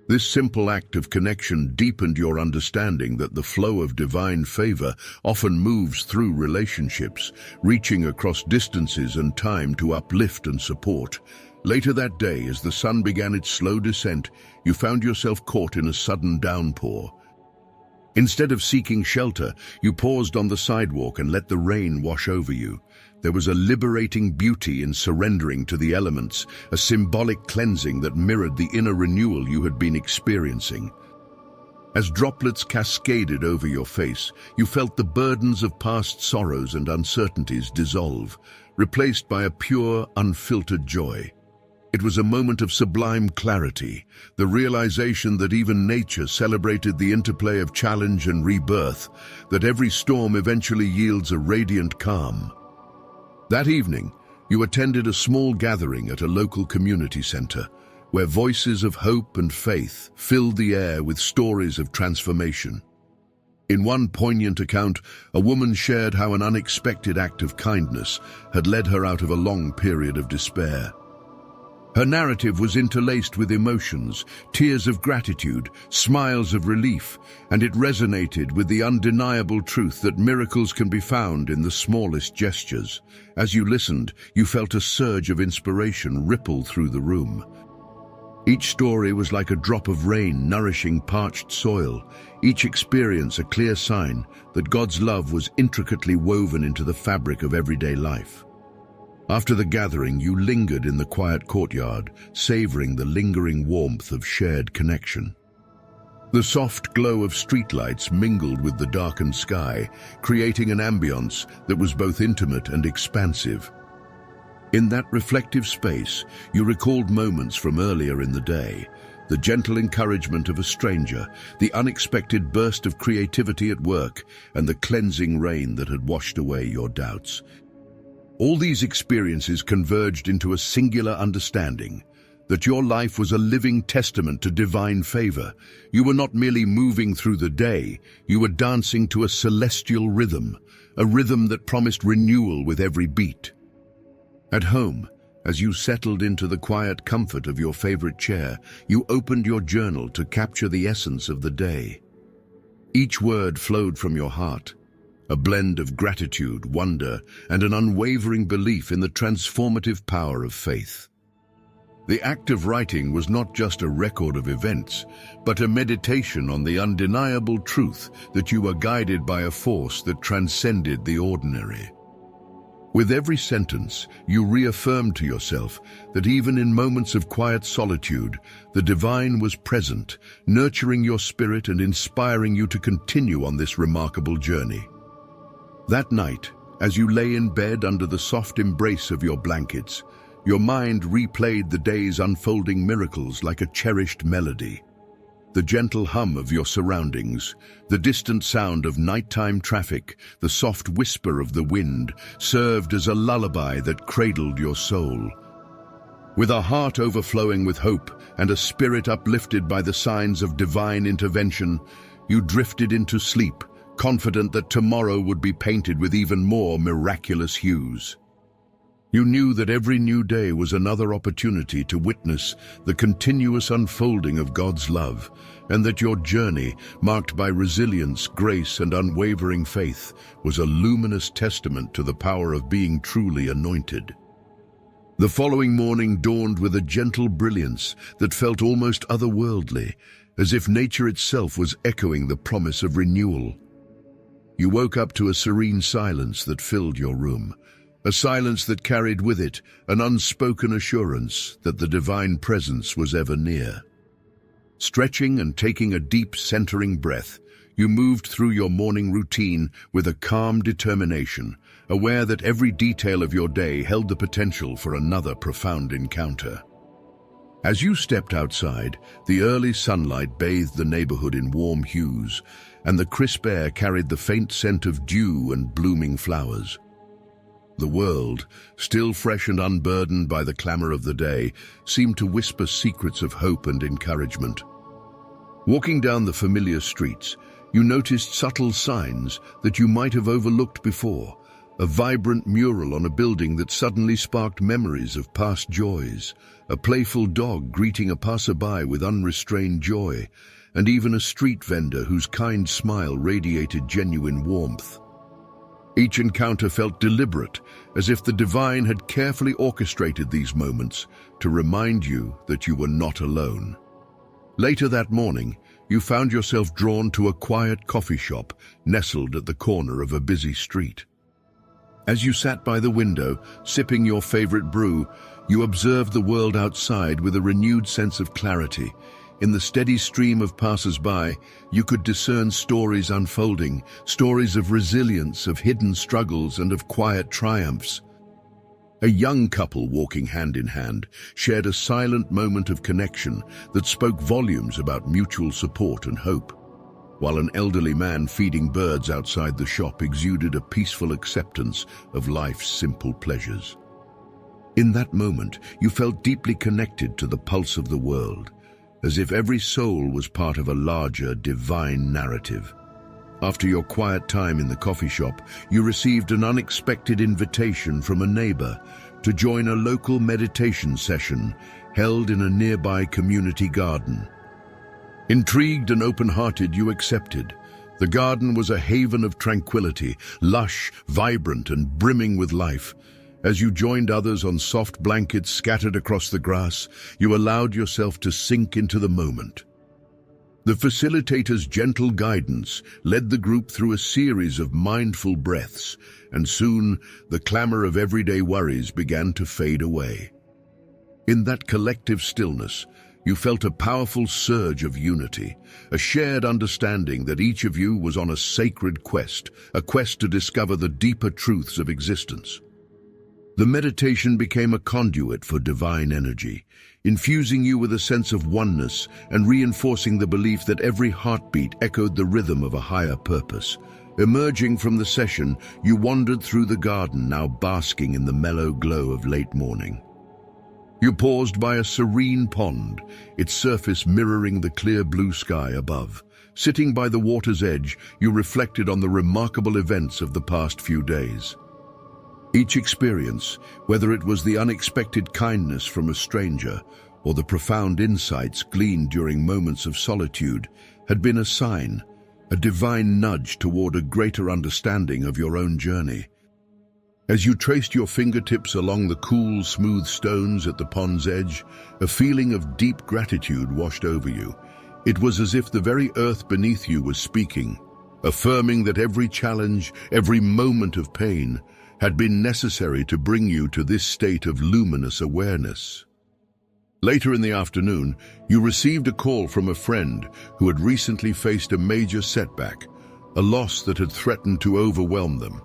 This simple act of connection deepened your understanding that the flow of divine favor often moves through relationships, reaching across distances and time to uplift and support. Later that day, as the sun began its slow descent, you found yourself caught in a sudden downpour. Instead of seeking shelter, you paused on the sidewalk and let the rain wash over you. There was a liberating beauty in surrendering to the elements, a symbolic cleansing that mirrored the inner renewal you had been experiencing. As droplets cascaded over your face, you felt the burdens of past sorrows and uncertainties dissolve, replaced by a pure, unfiltered joy. It was a moment of sublime clarity, the realization that even nature celebrated the interplay of challenge and rebirth, that every storm eventually yields a radiant calm. That evening, you attended a small gathering at a local community center, where voices of hope and faith filled the air with stories of transformation. In one poignant account, a woman shared how an unexpected act of kindness had led her out of a long period of despair. Her narrative was interlaced with emotions, tears of gratitude, smiles of relief, and it resonated with the undeniable truth that miracles can be found in the smallest gestures. As you listened, you felt a surge of inspiration ripple through the room. Each story was like a drop of rain nourishing parched soil, each experience a clear sign that God's love was intricately woven into the fabric of everyday life. After the gathering, you lingered in the quiet courtyard, savoring the lingering warmth of shared connection. The soft glow of streetlights mingled with the darkened sky, creating an ambience that was both intimate and expansive. In that reflective space, you recalled moments from earlier in the day, the gentle encouragement of a stranger, the unexpected burst of creativity at work, and the cleansing rain that had washed away your doubts. All these experiences converged into a singular understanding that your life was a living testament to divine favor. You were not merely moving through the day, you were dancing to a celestial rhythm, a rhythm that promised renewal with every beat. At home, as you settled into the quiet comfort of your favorite chair, you opened your journal to capture the essence of the day. Each word flowed from your heart, a blend of gratitude, wonder, and an unwavering belief in the transformative power of faith. The act of writing was not just a record of events, but a meditation on the undeniable truth that you were guided by a force that transcended the ordinary. With every sentence, you reaffirmed to yourself that even in moments of quiet solitude, the divine was present, nurturing your spirit and inspiring you to continue on this remarkable journey. That night, as you lay in bed under the soft embrace of your blankets, your mind replayed the day's unfolding miracles like a cherished melody. The gentle hum of your surroundings, the distant sound of nighttime traffic, the soft whisper of the wind served as a lullaby that cradled your soul. With a heart overflowing with hope and a spirit uplifted by the signs of divine intervention, you drifted into sleep, confident that tomorrow would be painted with even more miraculous hues. You knew that every new day was another opportunity to witness the continuous unfolding of God's love, and that your journey, marked by resilience, grace, and unwavering faith, was a luminous testament to the power of being truly anointed. The following morning dawned with a gentle brilliance that felt almost otherworldly, as if nature itself was echoing the promise of renewal. You woke up to a serene silence that filled your room, a silence that carried with it an unspoken assurance that the divine presence was ever near. Stretching and taking a deep, centering breath, you moved through your morning routine with a calm determination, aware that every detail of your day held the potential for another profound encounter. As you stepped outside, the early sunlight bathed the neighborhood in warm hues, and the crisp air carried the faint scent of dew and blooming flowers. The world, still fresh and unburdened by the clamor of the day, seemed to whisper secrets of hope and encouragement. Walking down the familiar streets, you noticed subtle signs that you might have overlooked before. A vibrant mural on a building that suddenly sparked memories of past joys, a playful dog greeting a passerby with unrestrained joy, and even a street vendor whose kind smile radiated genuine warmth. Each encounter felt deliberate, as if the divine had carefully orchestrated these moments to remind you that you were not alone. Later that morning, you found yourself drawn to a quiet coffee shop nestled at the corner of a busy street. As you sat by the window, sipping your favorite brew, you observed the world outside with a renewed sense of clarity. In the steady stream of passers-by, you could discern stories unfolding, stories of resilience, of hidden struggles, and of quiet triumphs. A young couple walking hand in hand shared a silent moment of connection that spoke volumes about mutual support and hope, while an elderly man feeding birds outside the shop exuded a peaceful acceptance of life's simple pleasures. In that moment, you felt deeply connected to the pulse of the world, as if every soul was part of a larger, divine narrative. After your quiet time in the coffee shop, you received an unexpected invitation from a neighbor to join a local meditation session held in a nearby community garden. Intrigued and open-hearted, you accepted. The garden was a haven of tranquility, lush, vibrant, and brimming with life. As you joined others on soft blankets scattered across the grass, you allowed yourself to sink into the moment. The facilitator's gentle guidance led the group through a series of mindful breaths, and soon the clamor of everyday worries began to fade away. In that collective stillness, you felt a powerful surge of unity, a shared understanding that each of you was on a sacred quest, a quest to discover the deeper truths of existence. The meditation became a conduit for divine energy, infusing you with a sense of oneness and reinforcing the belief that every heartbeat echoed the rhythm of a higher purpose. Emerging from the session, you wandered through the garden, now basking in the mellow glow of late morning. You paused by a serene pond, its surface mirroring the clear blue sky above. Sitting by the water's edge, you reflected on the remarkable events of the past few days. Each experience, whether it was the unexpected kindness from a stranger or the profound insights gleaned during moments of solitude, had been a sign, a divine nudge toward a greater understanding of your own journey. As you traced your fingertips along the cool, smooth stones at the pond's edge, a feeling of deep gratitude washed over you. It was as if the very earth beneath you was speaking, affirming that every challenge, every moment of pain, had been necessary to bring you to this state of luminous awareness. Later in the afternoon, you received a call from a friend who had recently faced a major setback, a loss that had threatened to overwhelm them.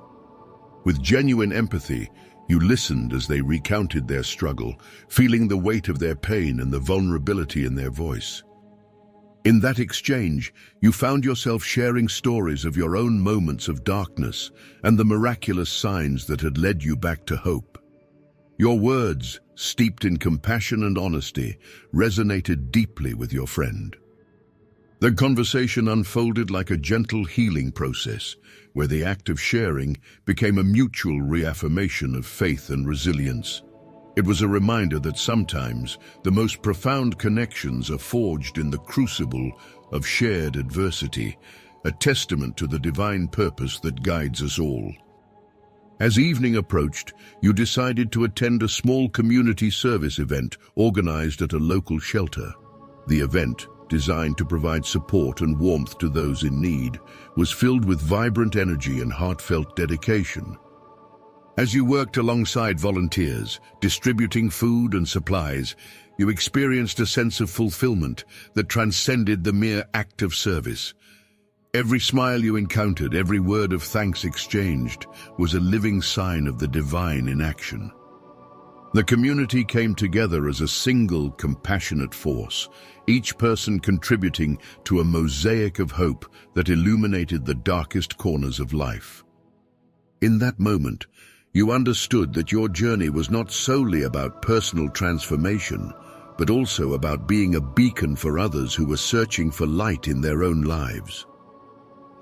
With genuine empathy, you listened as they recounted their struggle, feeling the weight of their pain and the vulnerability in their voice. In that exchange, you found yourself sharing stories of your own moments of darkness and the miraculous signs that had led you back to hope. Your words, steeped in compassion and honesty, resonated deeply with your friend. The conversation unfolded like a gentle healing process, where the act of sharing became a mutual reaffirmation of faith and resilience. It was a reminder that sometimes the most profound connections are forged in the crucible of shared adversity, a testament to the divine purpose that guides us all. As evening approached, you decided to attend a small community service event organized at a local shelter. The event, designed to provide support and warmth to those in need, was filled with vibrant energy and heartfelt dedication. As you worked alongside volunteers, distributing food and supplies, you experienced a sense of fulfillment that transcended the mere act of service. Every smile you encountered, every word of thanks exchanged, was a living sign of the divine in action. The community came together as a single, compassionate force, each person contributing to a mosaic of hope that illuminated the darkest corners of life. In that moment, you understood that your journey was not solely about personal transformation, but also about being a beacon for others who were searching for light in their own lives.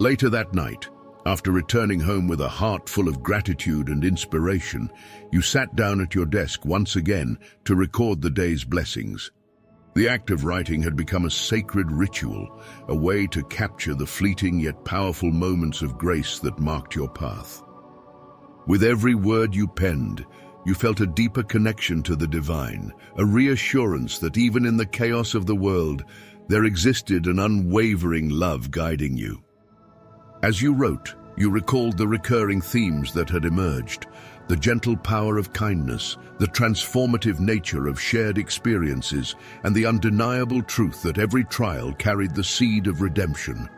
Later that night, after returning home with a heart full of gratitude and inspiration, you sat down at your desk once again to record the day's blessings. The act of writing had become a sacred ritual, a way to capture the fleeting yet powerful moments of grace that marked your path. With every word you penned, you felt a deeper connection to the divine, a reassurance that even in the chaos of the world, there existed an unwavering love guiding you. As you wrote, you recalled the recurring themes that had emerged: the gentle power of kindness, the transformative nature of shared experiences, and the undeniable truth that every trial carried the seed of redemption.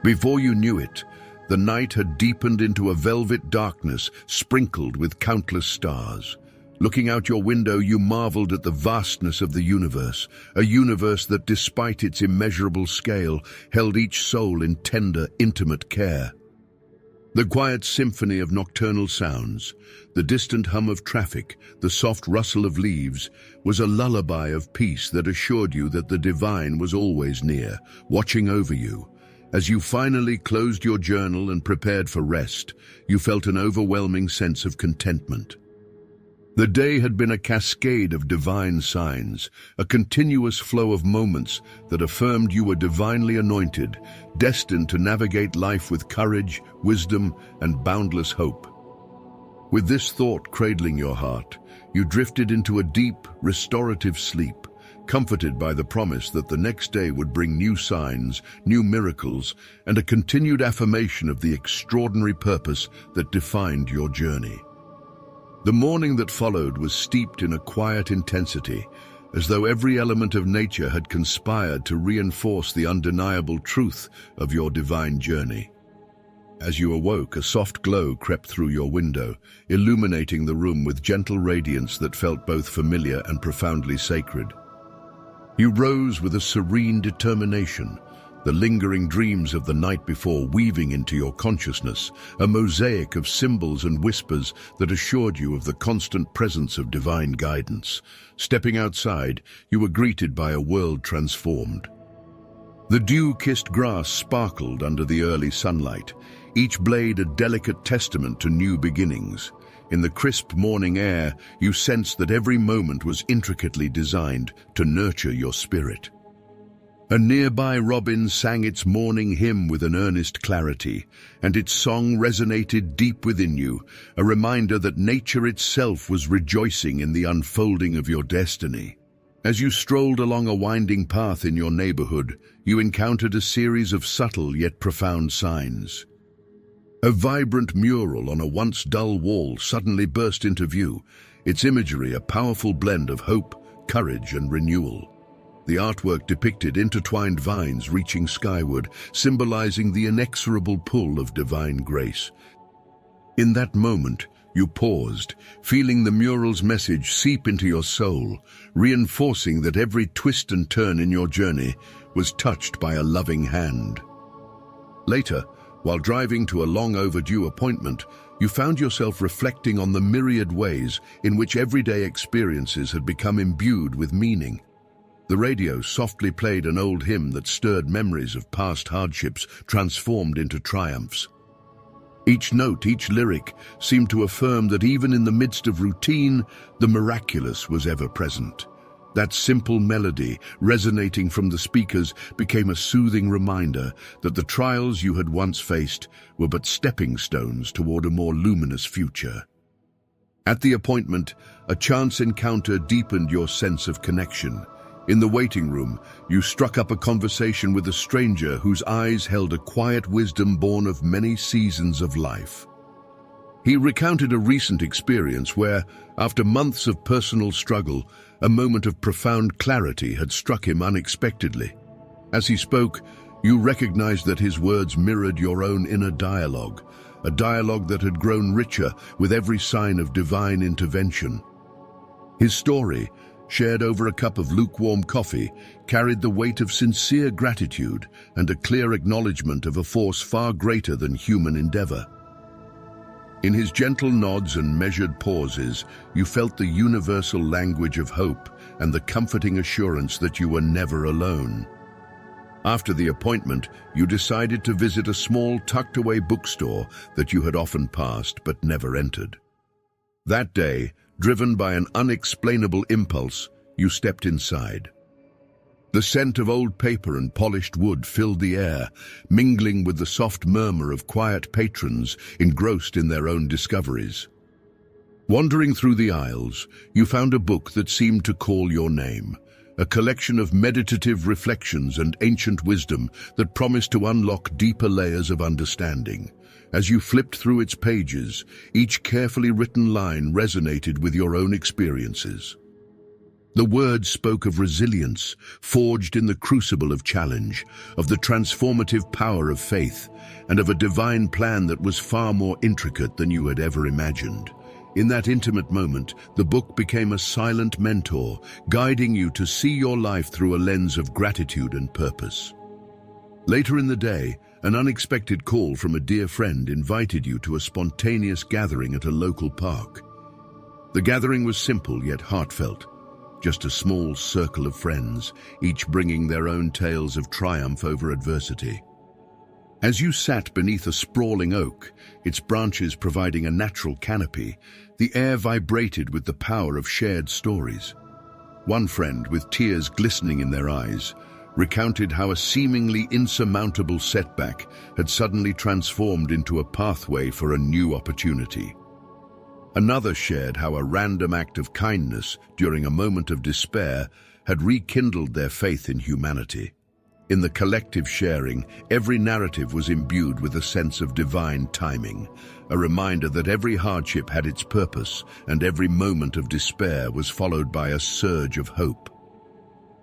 Before you knew it, the night had deepened into a velvet darkness sprinkled with countless stars. Looking out your window, you marveled at the vastness of the universe, a universe that, despite its immeasurable scale, held each soul in tender, intimate care. The quiet symphony of nocturnal sounds, the distant hum of traffic, the soft rustle of leaves, was a lullaby of peace that assured you that the divine was always near, watching over you. As you finally closed your journal and prepared for rest, you felt an overwhelming sense of contentment. The day had been a cascade of divine signs, a continuous flow of moments that affirmed you were divinely anointed, destined to navigate life with courage, wisdom, and boundless hope. With this thought cradling your heart, you drifted into a deep, restorative sleep, comforted by the promise that the next day would bring new signs, new miracles, and a continued affirmation of the extraordinary purpose that defined your journey. The morning that followed was steeped in a quiet intensity, as though every element of nature had conspired to reinforce the undeniable truth of your divine journey. As you awoke, a soft glow crept through your window, illuminating the room with gentle radiance that felt both familiar and profoundly sacred. You rose with a serene determination, the lingering dreams of the night before weaving into your consciousness, a mosaic of symbols and whispers that assured you of the constant presence of divine guidance. Stepping outside, you were greeted by a world transformed. The dew-kissed grass sparkled under the early sunlight, each blade a delicate testament to new beginnings. In the crisp morning air, you sensed that every moment was intricately designed to nurture your spirit. A nearby robin sang its morning hymn with an earnest clarity, and its song resonated deep within you, a reminder that nature itself was rejoicing in the unfolding of your destiny. As you strolled along a winding path in your neighborhood, you encountered a series of subtle yet profound signs. A vibrant mural on a once dull wall suddenly burst into view, its imagery a powerful blend of hope, courage, and renewal. The artwork depicted intertwined vines reaching skyward, symbolizing the inexorable pull of divine grace. In that moment, you paused, feeling the mural's message seep into your soul, reinforcing that every twist and turn in your journey was touched by a loving hand. Later, while driving to a long-overdue appointment, you found yourself reflecting on the myriad ways in which everyday experiences had become imbued with meaning. The radio softly played an old hymn that stirred memories of past hardships transformed into triumphs. Each note, each lyric, seemed to affirm that even in the midst of routine, the miraculous was ever present. That simple melody, resonating from the speakers, became a soothing reminder that the trials you had once faced were but stepping stones toward a more luminous future. At the appointment, a chance encounter deepened your sense of connection. In the waiting room, you struck up a conversation with a stranger whose eyes held a quiet wisdom born of many seasons of life. He recounted a recent experience where, after months of personal struggle, a moment of profound clarity had struck him unexpectedly. As he spoke, you recognized that his words mirrored your own inner dialogue, a dialogue that had grown richer with every sign of divine intervention. His story, shared over a cup of lukewarm coffee, carried the weight of sincere gratitude and a clear acknowledgement of a force far greater than human endeavor. In his gentle nods and measured pauses, you felt the universal language of hope and the comforting assurance that you were never alone. After the appointment, you decided to visit a small, tucked-away bookstore that you had often passed but never entered. That day, driven by an unexplainable impulse, you stepped inside. The scent of old paper and polished wood filled the air, mingling with the soft murmur of quiet patrons engrossed in their own discoveries. Wandering through the aisles, you found a book that seemed to call your name, a collection of meditative reflections and ancient wisdom that promised to unlock deeper layers of understanding. As you flipped through its pages, each carefully written line resonated with your own experiences. The words spoke of resilience, forged in the crucible of challenge, of the transformative power of faith, and of a divine plan that was far more intricate than you had ever imagined. In that intimate moment, the book became a silent mentor, guiding you to see your life through a lens of gratitude and purpose. Later in the day, an unexpected call from a dear friend invited you to a spontaneous gathering at a local park. The gathering was simple yet heartfelt. Just a small circle of friends, each bringing their own tales of triumph over adversity. As you sat beneath a sprawling oak, its branches providing a natural canopy, the air vibrated with the power of shared stories. One friend, with tears glistening in their eyes, recounted how a seemingly insurmountable setback had suddenly transformed into a pathway for a new opportunity. Another shared how a random act of kindness during a moment of despair had rekindled their faith in humanity. In the collective sharing, every narrative was imbued with a sense of divine timing, a reminder that every hardship had its purpose and every moment of despair was followed by a surge of hope.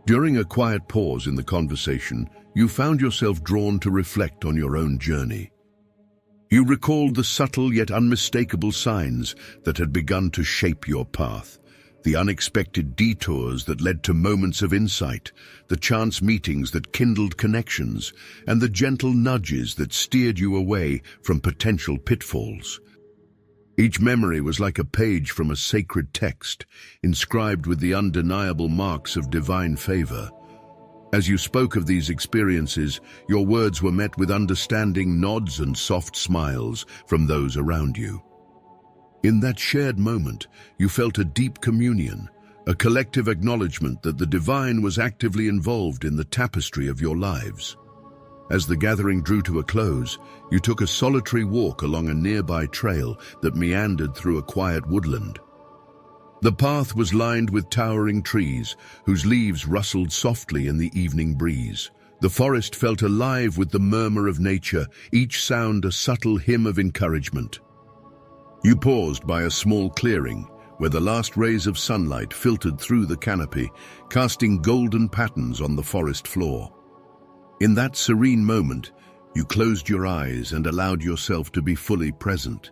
During a quiet pause in the conversation, you found yourself drawn to reflect on your own journey. You recalled the subtle yet unmistakable signs that had begun to shape your path, the unexpected detours that led to moments of insight, the chance meetings that kindled connections, and the gentle nudges that steered you away from potential pitfalls. Each memory was like a page from a sacred text, inscribed with the undeniable marks of divine favor. As you spoke of these experiences, your words were met with understanding nods and soft smiles from those around you. In that shared moment, you felt a deep communion, a collective acknowledgement that the divine was actively involved in the tapestry of your lives. As the gathering drew to a close, you took a solitary walk along a nearby trail that meandered through a quiet woodland. The path was lined with towering trees, whose leaves rustled softly in the evening breeze. The forest felt alive with the murmur of nature, each sound a subtle hymn of encouragement. You paused by a small clearing, where the last rays of sunlight filtered through the canopy, casting golden patterns on the forest floor. In that serene moment, you closed your eyes and allowed yourself to be fully present.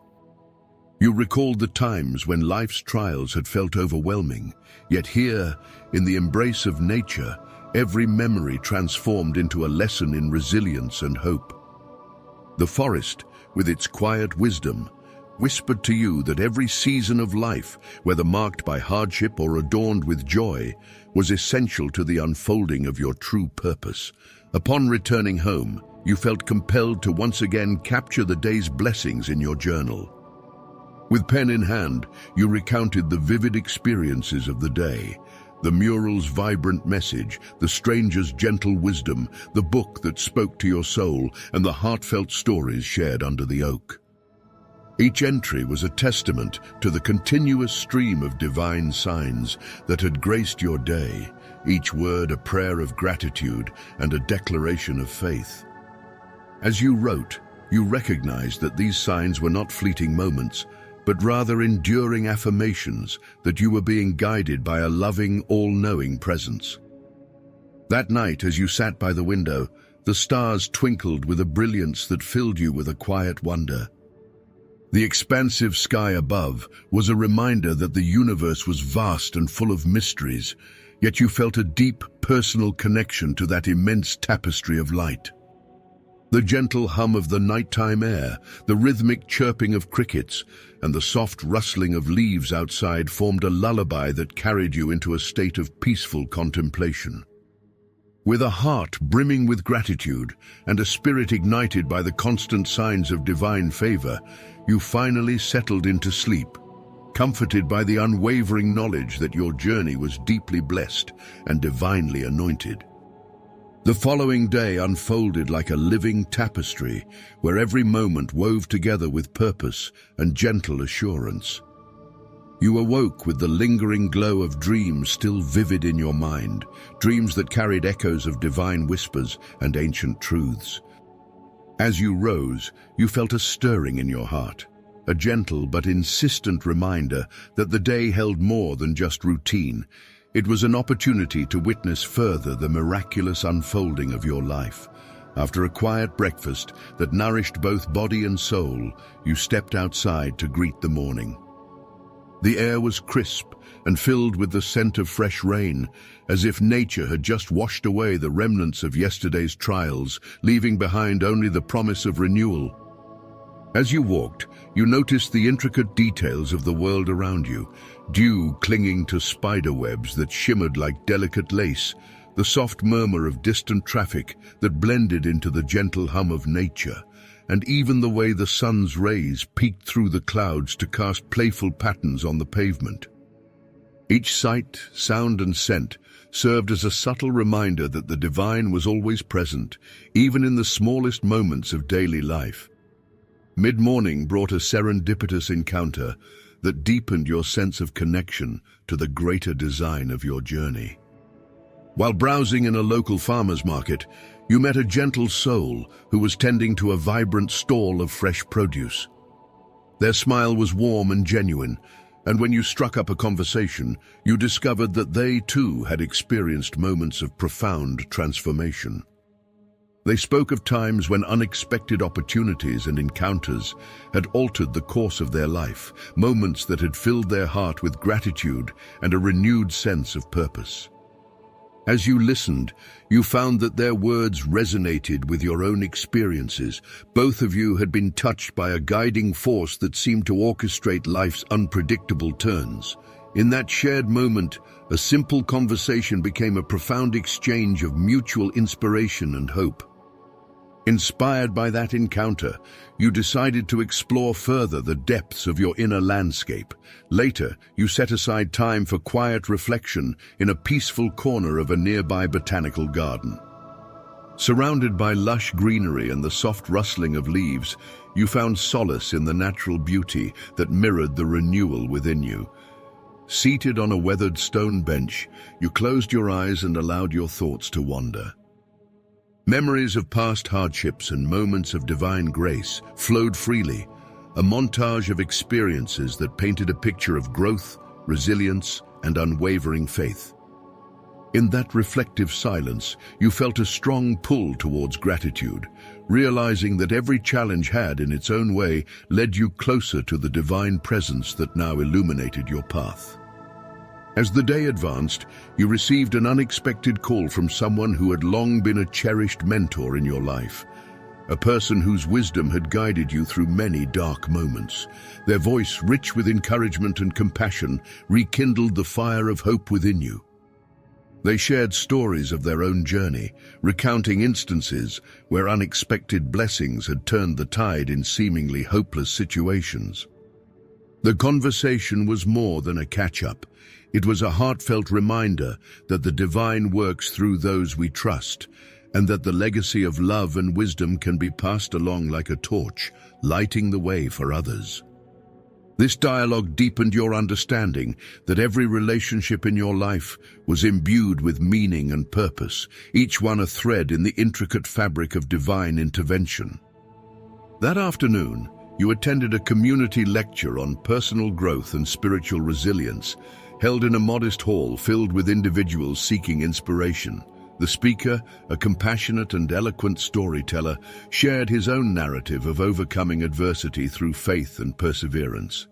You recalled the times when life's trials had felt overwhelming, yet here, in the embrace of nature, every memory transformed into a lesson in resilience and hope. The forest, with its quiet wisdom, whispered to you that every season of life, whether marked by hardship or adorned with joy, was essential to the unfolding of your true purpose. Upon returning home, you felt compelled to once again capture the day's blessings in your journal. With pen in hand, you recounted the vivid experiences of the day, The mural's vibrant message, the stranger's gentle wisdom, the book that spoke to your soul, and the heartfelt stories shared under the oak. Each entry was a testament to the continuous stream of divine signs that had graced your day, each word a prayer of gratitude and a declaration of faith. As you wrote, you recognized that these signs were not fleeting moments, but rather enduring affirmations that you were being guided by a loving, all-knowing presence. That night, as you sat by the window, the stars twinkled with a brilliance that filled you with a quiet wonder. The expansive sky above was a reminder that the universe was vast and full of mysteries, yet you felt a deep, personal connection to that immense tapestry of light. The gentle hum of the nighttime air, the rhythmic chirping of crickets, and the soft rustling of leaves outside formed a lullaby that carried you into a state of peaceful contemplation. With a heart brimming with gratitude and a spirit ignited by the constant signs of divine favor, you finally settled into sleep, comforted by the unwavering knowledge that your journey was deeply blessed and divinely anointed. The following day unfolded like a living tapestry, where every moment wove together with purpose and gentle assurance. You awoke with the lingering glow of dreams still vivid in your mind, dreams that carried echoes of divine whispers and ancient truths. As you rose, you felt a stirring in your heart, a gentle but insistent reminder that the day held more than just routine. It was an opportunity to witness further the miraculous unfolding of your life. After a quiet breakfast that nourished both body and soul, you stepped outside to greet the morning. The air was crisp and filled with the scent of fresh rain, as if nature had just washed away the remnants of yesterday's trials, leaving behind only the promise of renewal. As you walked, you noticed the intricate details of the world around you, dew clinging to spider webs that shimmered like delicate lace, the soft murmur of distant traffic that blended into the gentle hum of nature, and even the way the sun's rays peeked through the clouds to cast playful patterns on the pavement. Each sight, sound, and scent served as a subtle reminder that the divine was always present, even in the smallest moments of daily life. Mid-morning brought a serendipitous encounter that deepened your sense of connection to the greater design of your journey. While browsing in a local farmer's market, you met a gentle soul who was tending to a vibrant stall of fresh produce. Their smile was warm and genuine, and when you struck up a conversation, you discovered that they too had experienced moments of profound transformation. They spoke of times when unexpected opportunities and encounters had altered the course of their life, moments that had filled their heart with gratitude and a renewed sense of purpose. As you listened, you found that their words resonated with your own experiences. Both of you had been touched by a guiding force that seemed to orchestrate life's unpredictable turns. In that shared moment, a simple conversation became a profound exchange of mutual inspiration and hope. Inspired by that encounter, you decided to explore further the depths of your inner landscape. Later, you set aside time for quiet reflection in a peaceful corner of a nearby botanical garden. Surrounded by lush greenery and the soft rustling of leaves, you found solace in the natural beauty that mirrored the renewal within you. Seated on a weathered stone bench, you closed your eyes and allowed your thoughts to wander. Memories of past hardships and moments of divine grace flowed freely, a montage of experiences that painted a picture of growth, resilience, and unwavering faith. In that reflective silence, you felt a strong pull towards gratitude, realizing that every challenge had, in its own way, led you closer to the divine presence that now illuminated your path. As the day advanced, you received an unexpected call from someone who had long been a cherished mentor in your life, a person whose wisdom had guided you through many dark moments. Their voice, rich with encouragement and compassion, rekindled the fire of hope within you. They shared stories of their own journey, recounting instances where unexpected blessings had turned the tide in seemingly hopeless situations. The conversation was more than a catch-up. It was a heartfelt reminder that the divine works through those we trust, and that the legacy of love and wisdom can be passed along like a torch, lighting the way for others. This dialogue deepened your understanding that every relationship in your life was imbued with meaning and purpose, each one a thread in the intricate fabric of divine intervention. That afternoon, you attended a community lecture on personal growth and spiritual resilience, held in a modest hall filled with individuals seeking inspiration. The speaker, a compassionate and eloquent storyteller, shared his own narrative of overcoming adversity through faith and perseverance.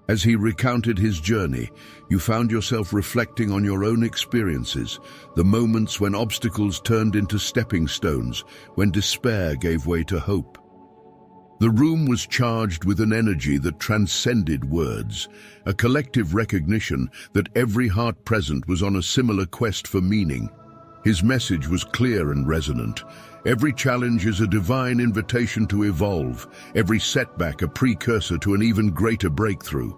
As he recounted his journey, you found yourself reflecting on your own experiences, the moments when obstacles turned into stepping stones, when despair gave way to hope. The room was charged with an energy that transcended words, a collective recognition that every heart present was on a similar quest for meaning. His message was clear and resonant. Every challenge is a divine invitation to evolve, every setback a precursor to an even greater breakthrough.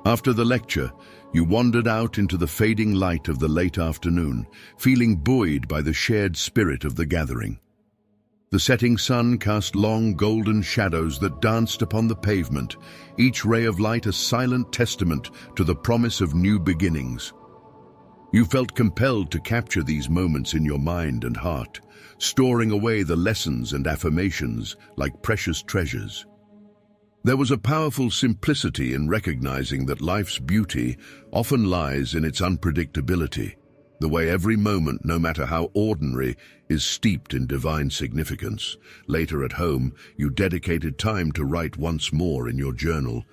After the lecture, you wandered out into the fading light of the late afternoon, feeling buoyed by the shared spirit of the gathering. The setting sun cast long golden shadows that danced upon the pavement, each ray of light a silent testament to the promise of new beginnings. You felt compelled to capture these moments in your mind and heart, storing away the lessons and affirmations like precious treasures. There was a powerful simplicity in recognizing that life's beauty often lies in its unpredictability, the way every moment, no matter how ordinary, is steeped in divine significance. Later at home, you dedicated time to write once more in your journal.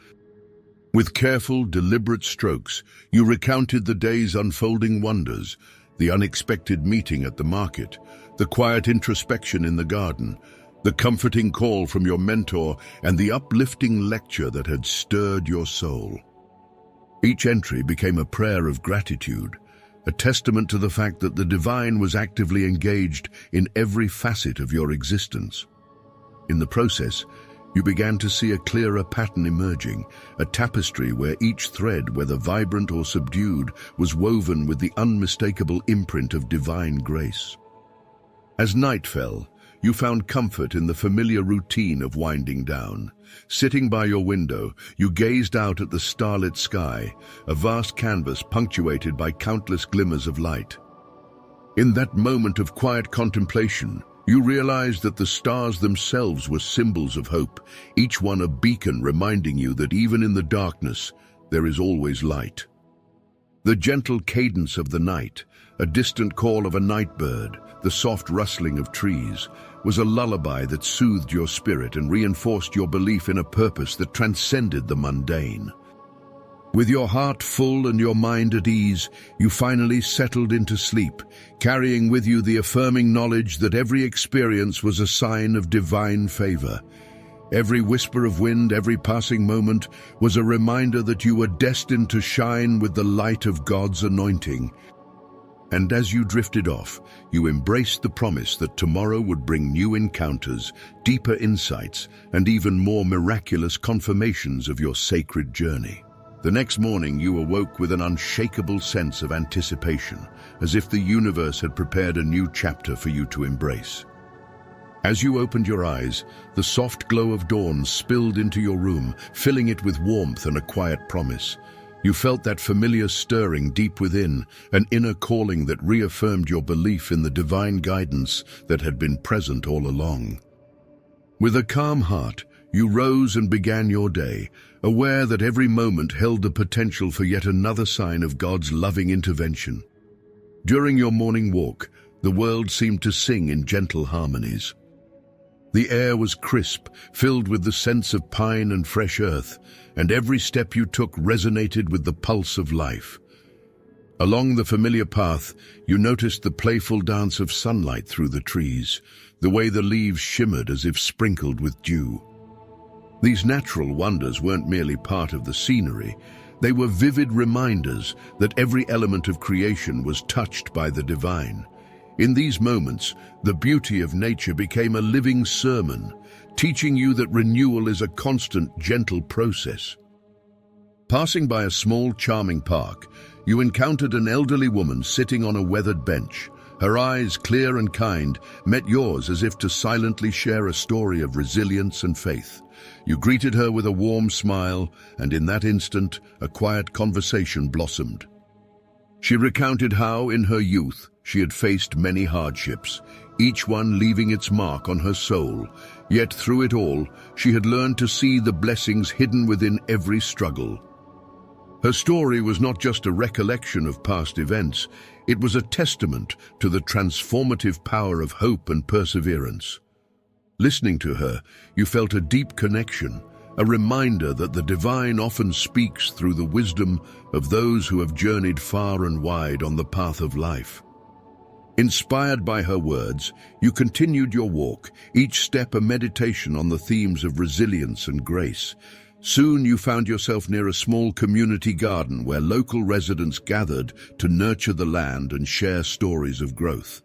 With careful, deliberate strokes, you recounted the day's unfolding wonders, the unexpected meeting at the market, the quiet introspection in the garden, the comforting call from your mentor, and the uplifting lecture that had stirred your soul. Each entry became a prayer of gratitude, a testament to the fact that the divine was actively engaged in every facet of your existence. In the process, you began to see a clearer pattern emerging, a tapestry where each thread, whether vibrant or subdued, was woven with the unmistakable imprint of divine grace. As night fell, you found comfort in the familiar routine of winding down. Sitting by your window, you gazed out at the starlit sky, a vast canvas punctuated by countless glimmers of light. In that moment of quiet contemplation, you realized that the stars themselves were symbols of hope, each one a beacon reminding you that even in the darkness, there is always light. The gentle cadence of the night, a distant call of a night bird, the soft rustling of trees, was a lullaby that soothed your spirit and reinforced your belief in a purpose that transcended the mundane. With your heart full and your mind at ease, you finally settled into sleep, carrying with you the affirming knowledge that every experience was a sign of divine favor. Every whisper of wind, every passing moment, was a reminder that you were destined to shine with the light of God's anointing. And as you drifted off, you embraced the promise that tomorrow would bring new encounters, deeper insights, and even more miraculous confirmations of your sacred journey. The next morning, you awoke with an unshakable sense of anticipation, as if the universe had prepared a new chapter for you to embrace. As you opened your eyes, the soft glow of dawn spilled into your room, filling it with warmth and a quiet promise. You felt that familiar stirring deep within, an inner calling that reaffirmed your belief in the divine guidance that had been present all along. With a calm heart, you rose and began your day, aware that every moment held the potential for yet another sign of God's loving intervention. During your morning walk, the world seemed to sing in gentle harmonies. The air was crisp, filled with the scents of pine and fresh earth, and every step you took resonated with the pulse of life. Along the familiar path, you noticed the playful dance of sunlight through the trees, the way the leaves shimmered as if sprinkled with dew. These natural wonders weren't merely part of the scenery, they were vivid reminders that every element of creation was touched by the divine. In these moments, the beauty of nature became a living sermon, teaching you that renewal is a constant, gentle process. Passing by a small, charming park, you encountered an elderly woman sitting on a weathered bench. Her eyes, clear and kind, met yours as if to silently share a story of resilience and faith. You greeted her with a warm smile, and in that instant, a quiet conversation blossomed. She recounted how, in her youth, she had faced many hardships, each one leaving its mark on her soul. Yet through it all, she had learned to see the blessings hidden within every struggle. Her story was not just a recollection of past events, it was a testament to the transformative power of hope and perseverance. Listening to her, you felt a deep connection, a reminder that the divine often speaks through the wisdom of those who have journeyed far and wide on the path of life. Inspired by her words, you continued your walk, each step a meditation on the themes of resilience and grace. Soon you found yourself near a small community garden where local residents gathered to nurture the land and share stories of growth.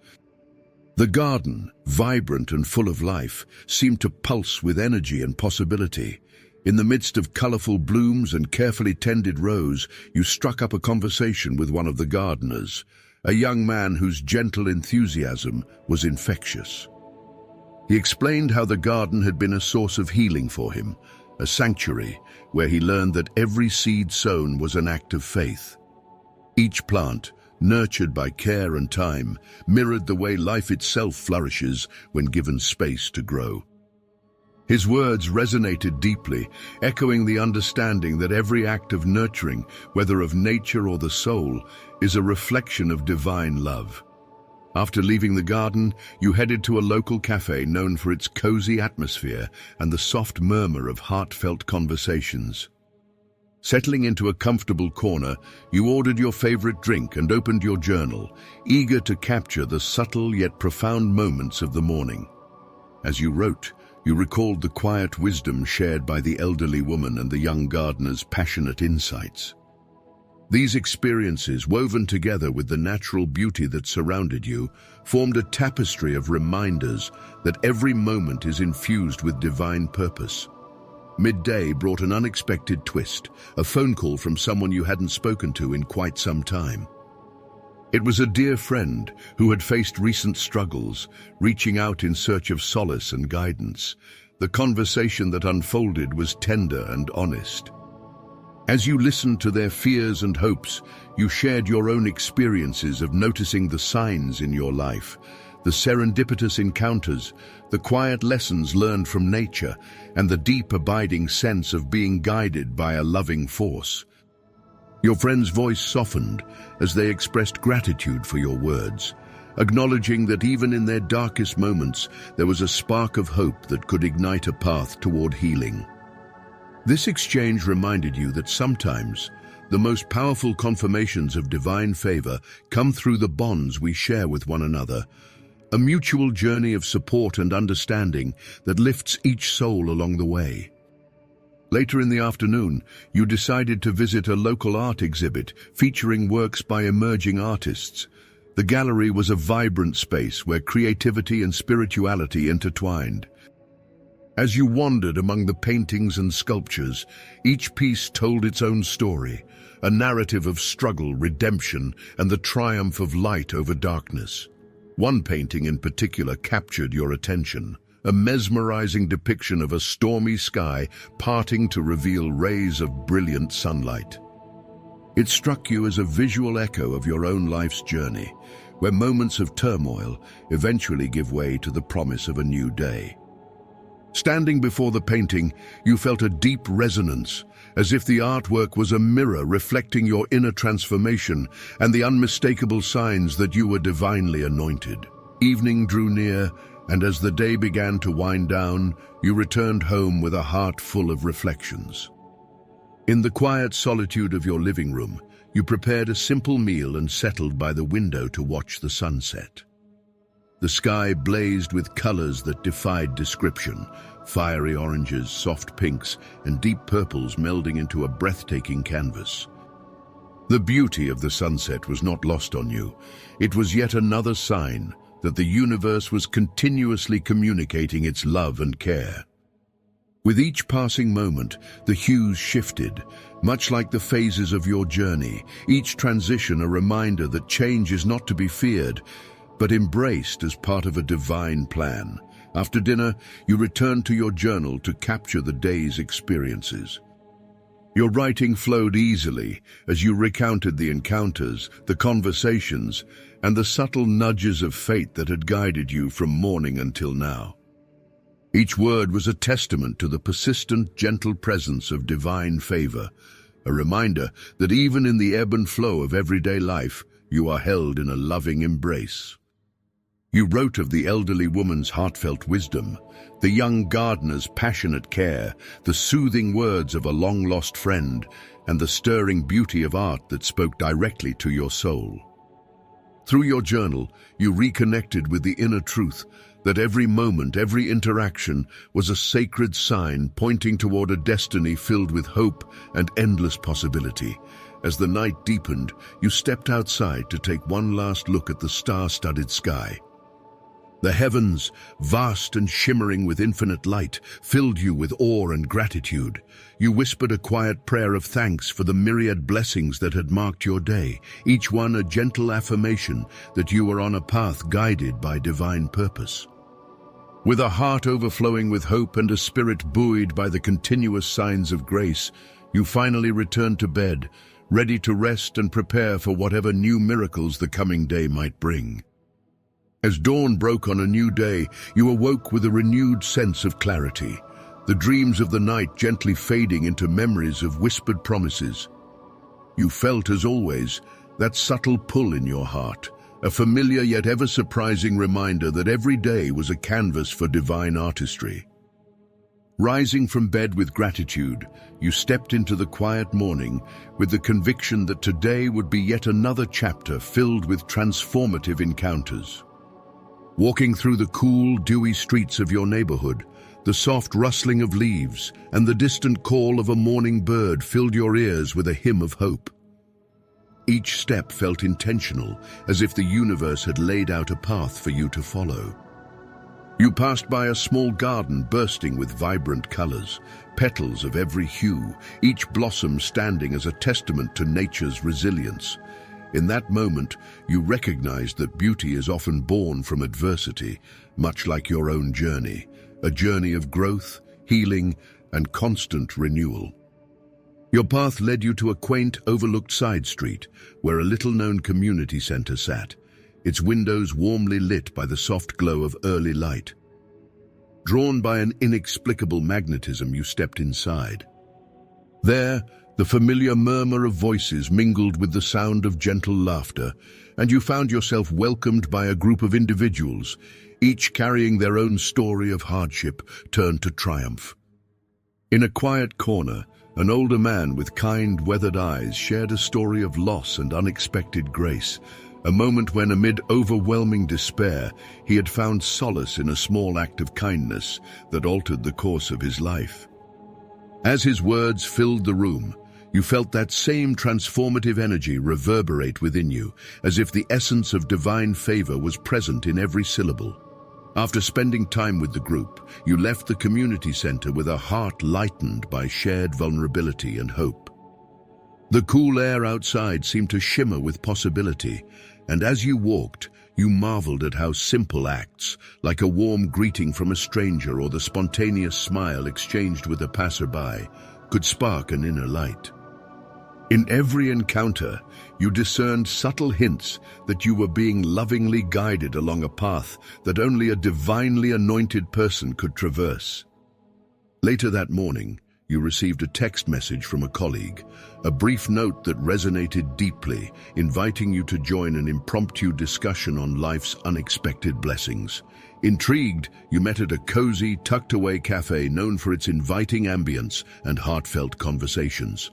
The garden, vibrant and full of life, seemed to pulse with energy and possibility. In the midst of colorful blooms and carefully tended rows, you struck up a conversation with one of the gardeners, a young man whose gentle enthusiasm was infectious. He explained how the garden had been a source of healing for him, a sanctuary where he learned that every seed sown was an act of faith. Each plant, nurtured by care and time, mirrored the way life itself flourishes when given space to grow. His words resonated deeply, echoing the understanding that every act of nurturing, whether of nature or the soul, is a reflection of divine love. After leaving the garden, you headed to a local cafe known for its cozy atmosphere and the soft murmur of heartfelt conversations. Settling into a comfortable corner, you ordered your favorite drink and opened your journal, eager to capture the subtle yet profound moments of the morning. As you wrote, you recalled the quiet wisdom shared by the elderly woman and the young gardener's passionate insights. These experiences, woven together with the natural beauty that surrounded you, formed a tapestry of reminders that every moment is infused with divine purpose. Midday brought an unexpected twist, a phone call from someone you hadn't spoken to in quite some time. It was a dear friend who had faced recent struggles, reaching out in search of solace and guidance. The conversation that unfolded was tender and honest. As you listened to their fears and hopes, you shared your own experiences of noticing the signs in your life, the serendipitous encounters, the quiet lessons learned from nature, and the deep abiding sense of being guided by a loving force. Your friend's voice softened as they expressed gratitude for your words, acknowledging that even in their darkest moments, there was a spark of hope that could ignite a path toward healing. This exchange reminded you that sometimes the most powerful confirmations of divine favor come through the bonds we share with one another, a mutual journey of support and understanding that lifts each soul along the way. Later in the afternoon, you decided to visit a local art exhibit featuring works by emerging artists. The gallery was a vibrant space where creativity and spirituality intertwined. As you wandered among the paintings and sculptures, each piece told its own story, a narrative of struggle, redemption, and the triumph of light over darkness. One painting in particular captured your attention, a mesmerizing depiction of a stormy sky parting to reveal rays of brilliant sunlight. It struck you as a visual echo of your own life's journey, where moments of turmoil eventually give way to the promise of a new day. Standing before the painting, you felt a deep resonance, as if the artwork was a mirror reflecting your inner transformation and the unmistakable signs that you were divinely anointed. Evening drew near, and as the day began to wind down, you returned home with a heart full of reflections. In the quiet solitude of your living room, you prepared a simple meal and settled by the window to watch the sunset. The sky blazed with colors that defied description, fiery oranges, soft pinks, and deep purples melding into a breathtaking canvas. The beauty of the sunset was not lost on you. It was yet another sign that the universe was continuously communicating its love and care. With each passing moment, the hues shifted, much like the phases of your journey, each transition a reminder that change is not to be feared, but embraced as part of a divine plan. After dinner, you returned to your journal to capture the day's experiences. Your writing flowed easily as you recounted the encounters, the conversations, and the subtle nudges of fate that had guided you from morning until now. Each word was a testament to the persistent, gentle presence of divine favor, a reminder that even in the ebb and flow of everyday life, you are held in a loving embrace. You wrote of the elderly woman's heartfelt wisdom, the young gardener's passionate care, the soothing words of a long-lost friend, and the stirring beauty of art that spoke directly to your soul. Through your journal, you reconnected with the inner truth that every moment, every interaction was a sacred sign pointing toward a destiny filled with hope and endless possibility. As the night deepened, you stepped outside to take one last look at the star-studded sky. The heavens, vast and shimmering with infinite light, filled you with awe and gratitude. You whispered a quiet prayer of thanks for the myriad blessings that had marked your day, each one a gentle affirmation that you were on a path guided by divine purpose. With a heart overflowing with hope and a spirit buoyed by the continuous signs of grace, you finally returned to bed, ready to rest and prepare for whatever new miracles the coming day might bring. As dawn broke on a new day, you awoke with a renewed sense of clarity, the dreams of the night gently fading into memories of whispered promises. You felt, as always, that subtle pull in your heart, a familiar yet ever surprising reminder that every day was a canvas for divine artistry. Rising from bed with gratitude, you stepped into the quiet morning with the conviction that today would be yet another chapter filled with transformative encounters. Walking through the cool, dewy streets of your neighborhood, the soft rustling of leaves and the distant call of a morning bird filled your ears with a hymn of hope. Each step felt intentional, as if the universe had laid out a path for you to follow. You passed by a small garden bursting with vibrant colors, petals of every hue, each blossom standing as a testament to nature's resilience. In that moment, you recognized that beauty is often born from adversity, much like your own journey, a journey of growth, healing, and constant renewal. Your path led you to a quaint, overlooked side street, where a little-known community center sat, its windows warmly lit by the soft glow of early light. Drawn by an inexplicable magnetism, you stepped inside. There, the familiar murmur of voices mingled with the sound of gentle laughter, and you found yourself welcomed by a group of individuals, each carrying their own story of hardship turned to triumph. In a quiet corner, an older man with kind, weathered eyes shared a story of loss and unexpected grace, a moment when, amid overwhelming despair, he had found solace in a small act of kindness that altered the course of his life. As his words filled the room, you felt that same transformative energy reverberate within you, as if the essence of divine favor was present in every syllable. After spending time with the group, you left the community center with a heart lightened by shared vulnerability and hope. The cool air outside seemed to shimmer with possibility, and as you walked, you marveled at how simple acts, like a warm greeting from a stranger or the spontaneous smile exchanged with a passerby, could spark an inner light. In every encounter, you discerned subtle hints that you were being lovingly guided along a path that only a divinely anointed person could traverse. Later that morning, you received a text message from a colleague, a brief note that resonated deeply, inviting you to join an impromptu discussion on life's unexpected blessings. Intrigued, you met at a cozy, tucked-away cafe known for its inviting ambience and heartfelt conversations.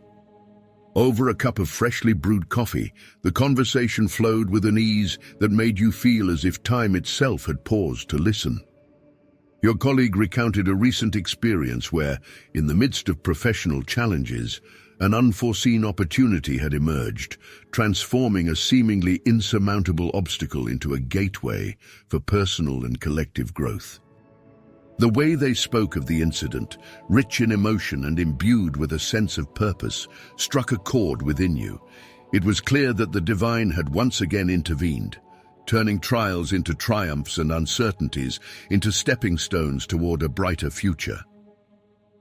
Over a cup of freshly brewed coffee, the conversation flowed with an ease that made you feel as if time itself had paused to listen. Your colleague recounted a recent experience where, in the midst of professional challenges, an unforeseen opportunity had emerged, transforming a seemingly insurmountable obstacle into a gateway for personal and collective growth. The way they spoke of the incident, rich in emotion and imbued with a sense of purpose, struck a chord within you. It was clear that the divine had once again intervened, turning trials into triumphs and uncertainties into stepping stones toward a brighter future.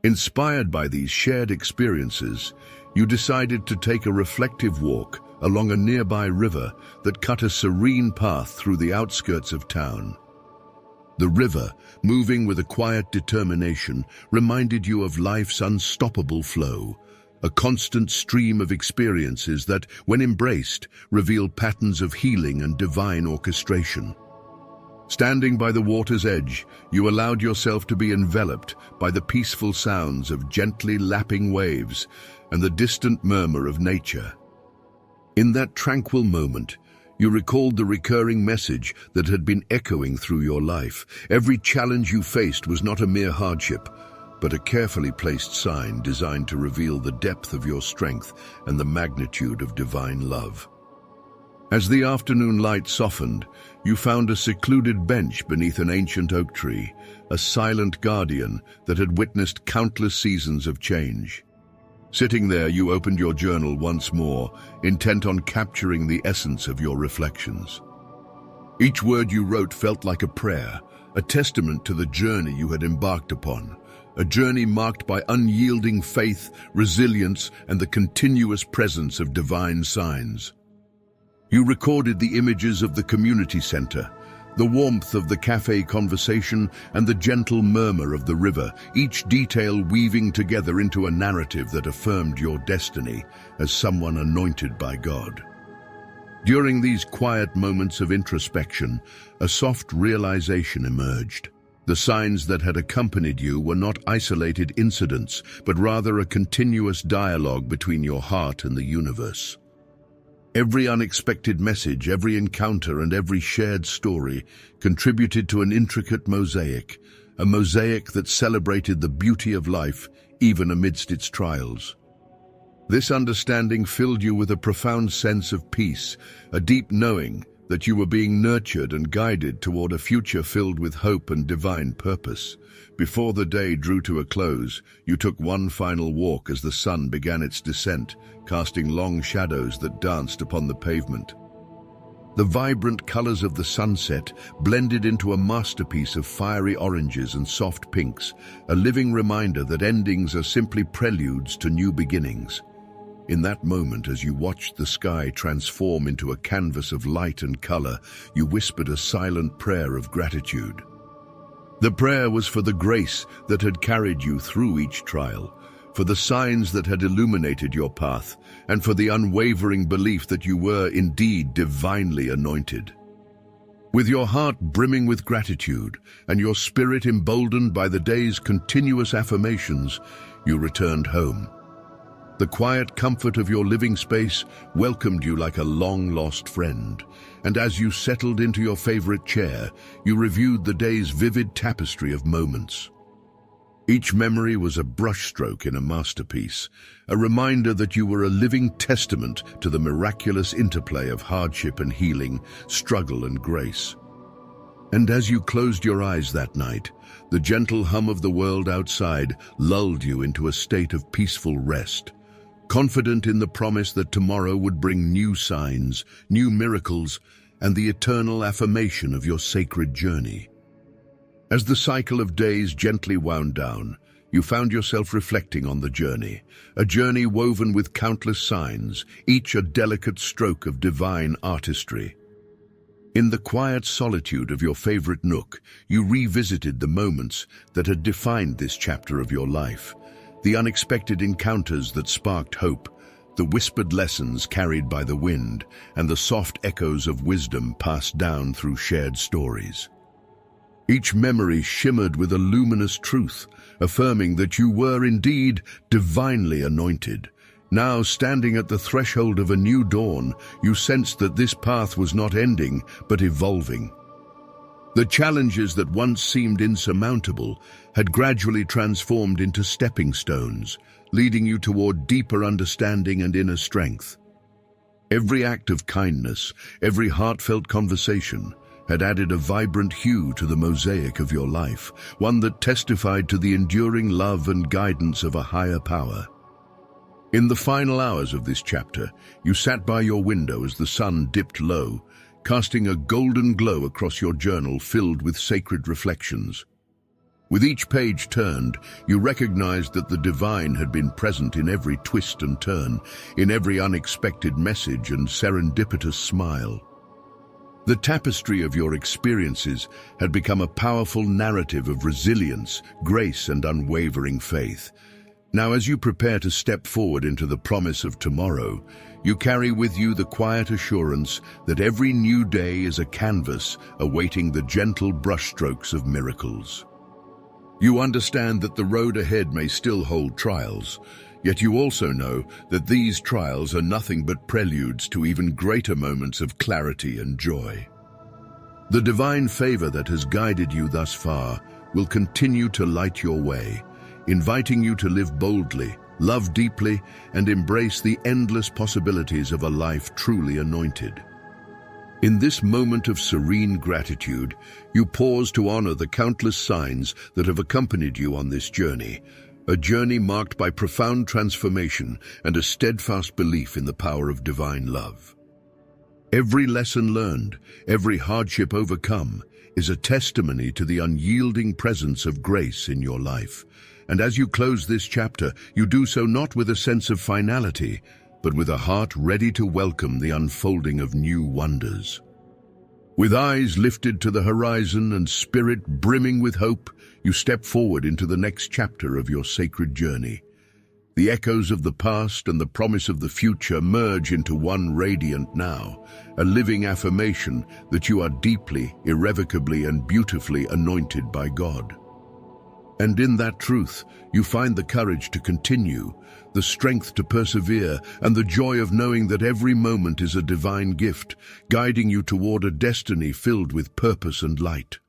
Inspired by these shared experiences, you decided to take a reflective walk along a nearby river that cut a serene path through the outskirts of town. The river, moving with a quiet determination, reminded you of life's unstoppable flow, a constant stream of experiences that, when embraced, reveal patterns of healing and divine orchestration. Standing by the water's edge, you allowed yourself to be enveloped by the peaceful sounds of gently lapping waves and the distant murmur of nature. In that tranquil moment, you recalled the recurring message that had been echoing through your life. Every challenge you faced was not a mere hardship, but a carefully placed sign designed to reveal the depth of your strength and the magnitude of divine love. As the afternoon light softened, you found a secluded bench beneath an ancient oak tree, a silent guardian that had witnessed countless seasons of change. Sitting there, you opened your journal once more, intent on capturing the essence of your reflections. Each word you wrote felt like a prayer, a testament to the journey you had embarked upon, a journey marked by unyielding faith, resilience, and the continuous presence of divine signs. You recorded the images of the community center, the warmth of the cafe conversation, and the gentle murmur of the river, each detail weaving together into a narrative that affirmed your destiny as someone anointed by God. During these quiet moments of introspection, a soft realization emerged. The signs that had accompanied you were not isolated incidents, but rather a continuous dialogue between your heart and the universe. Every unexpected message, every encounter, and every shared story contributed to an intricate mosaic, a mosaic that celebrated the beauty of life even amidst its trials. This understanding filled you with a profound sense of peace, a deep knowing that you were being nurtured and guided toward a future filled with hope and divine purpose. Before the day drew to a close, you took one final walk as the sun began its descent, casting long shadows that danced upon the pavement. The vibrant colors of the sunset blended into a masterpiece of fiery oranges and soft pinks, a living reminder that endings are simply preludes to new beginnings. In that moment, as you watched the sky transform into a canvas of light and color, you whispered a silent prayer of gratitude. The prayer was for the grace that had carried you through each trial, for the signs that had illuminated your path, and for the unwavering belief that you were indeed divinely anointed. With your heart brimming with gratitude and your spirit emboldened by the day's continuous affirmations, you returned home. The quiet comfort of your living space welcomed you like a long-lost friend, and as you settled into your favorite chair, you reviewed the day's vivid tapestry of moments. Each memory was a brushstroke in a masterpiece, a reminder that you were a living testament to the miraculous interplay of hardship and healing, struggle and grace. And as you closed your eyes that night, the gentle hum of the world outside lulled you into a state of peaceful rest, confident in the promise that tomorrow would bring new signs, new miracles, and the eternal affirmation of your sacred journey. As the cycle of days gently wound down, you found yourself reflecting on the journey, a journey woven with countless signs, each a delicate stroke of divine artistry. In the quiet solitude of your favorite nook, you revisited the moments that had defined this chapter of your life, the unexpected encounters that sparked hope, the whispered lessons carried by the wind, and the soft echoes of wisdom passed down through shared stories. Each memory shimmered with a luminous truth, affirming that you were indeed divinely anointed. Now, standing at the threshold of a new dawn, you sensed that this path was not ending, but evolving. The challenges that once seemed insurmountable had gradually transformed into stepping stones, leading you toward deeper understanding and inner strength. Every act of kindness, every heartfelt conversation, had added a vibrant hue to the mosaic of your life, one that testified to the enduring love and guidance of a higher power. In the final hours of this chapter, you sat by your window as the sun dipped low, casting a golden glow across your journal filled with sacred reflections. With each page turned, you recognized that the divine had been present in every twist and turn, in every unexpected message and serendipitous smile. The tapestry of your experiences had become a powerful narrative of resilience, grace, and unwavering faith. Now, as you prepare to step forward into the promise of tomorrow, you carry with you the quiet assurance that every new day is a canvas awaiting the gentle brushstrokes of miracles. You understand that the road ahead may still hold trials, yet you also know that these trials are nothing but preludes to even greater moments of clarity and joy. The divine favor that has guided you thus far will continue to light your way, inviting you to live boldly, love deeply, and embrace the endless possibilities of a life truly anointed. In this moment of serene gratitude, you pause to honor the countless signs that have accompanied you on this journey, a journey marked by profound transformation and a steadfast belief in the power of divine love. Every lesson learned, every hardship overcome, is a testimony to the unyielding presence of grace in your life. And as you close this chapter, you do so not with a sense of finality, but with a heart ready to welcome the unfolding of new wonders. With eyes lifted to the horizon and spirit brimming with hope, you step forward into the next chapter of your sacred journey. The echoes of the past and the promise of the future merge into one radiant now, a living affirmation that you are deeply, irrevocably, and beautifully anointed by God. And in that truth, you find the courage to continue, the strength to persevere, and the joy of knowing that every moment is a divine gift, guiding you toward a destiny filled with purpose and light.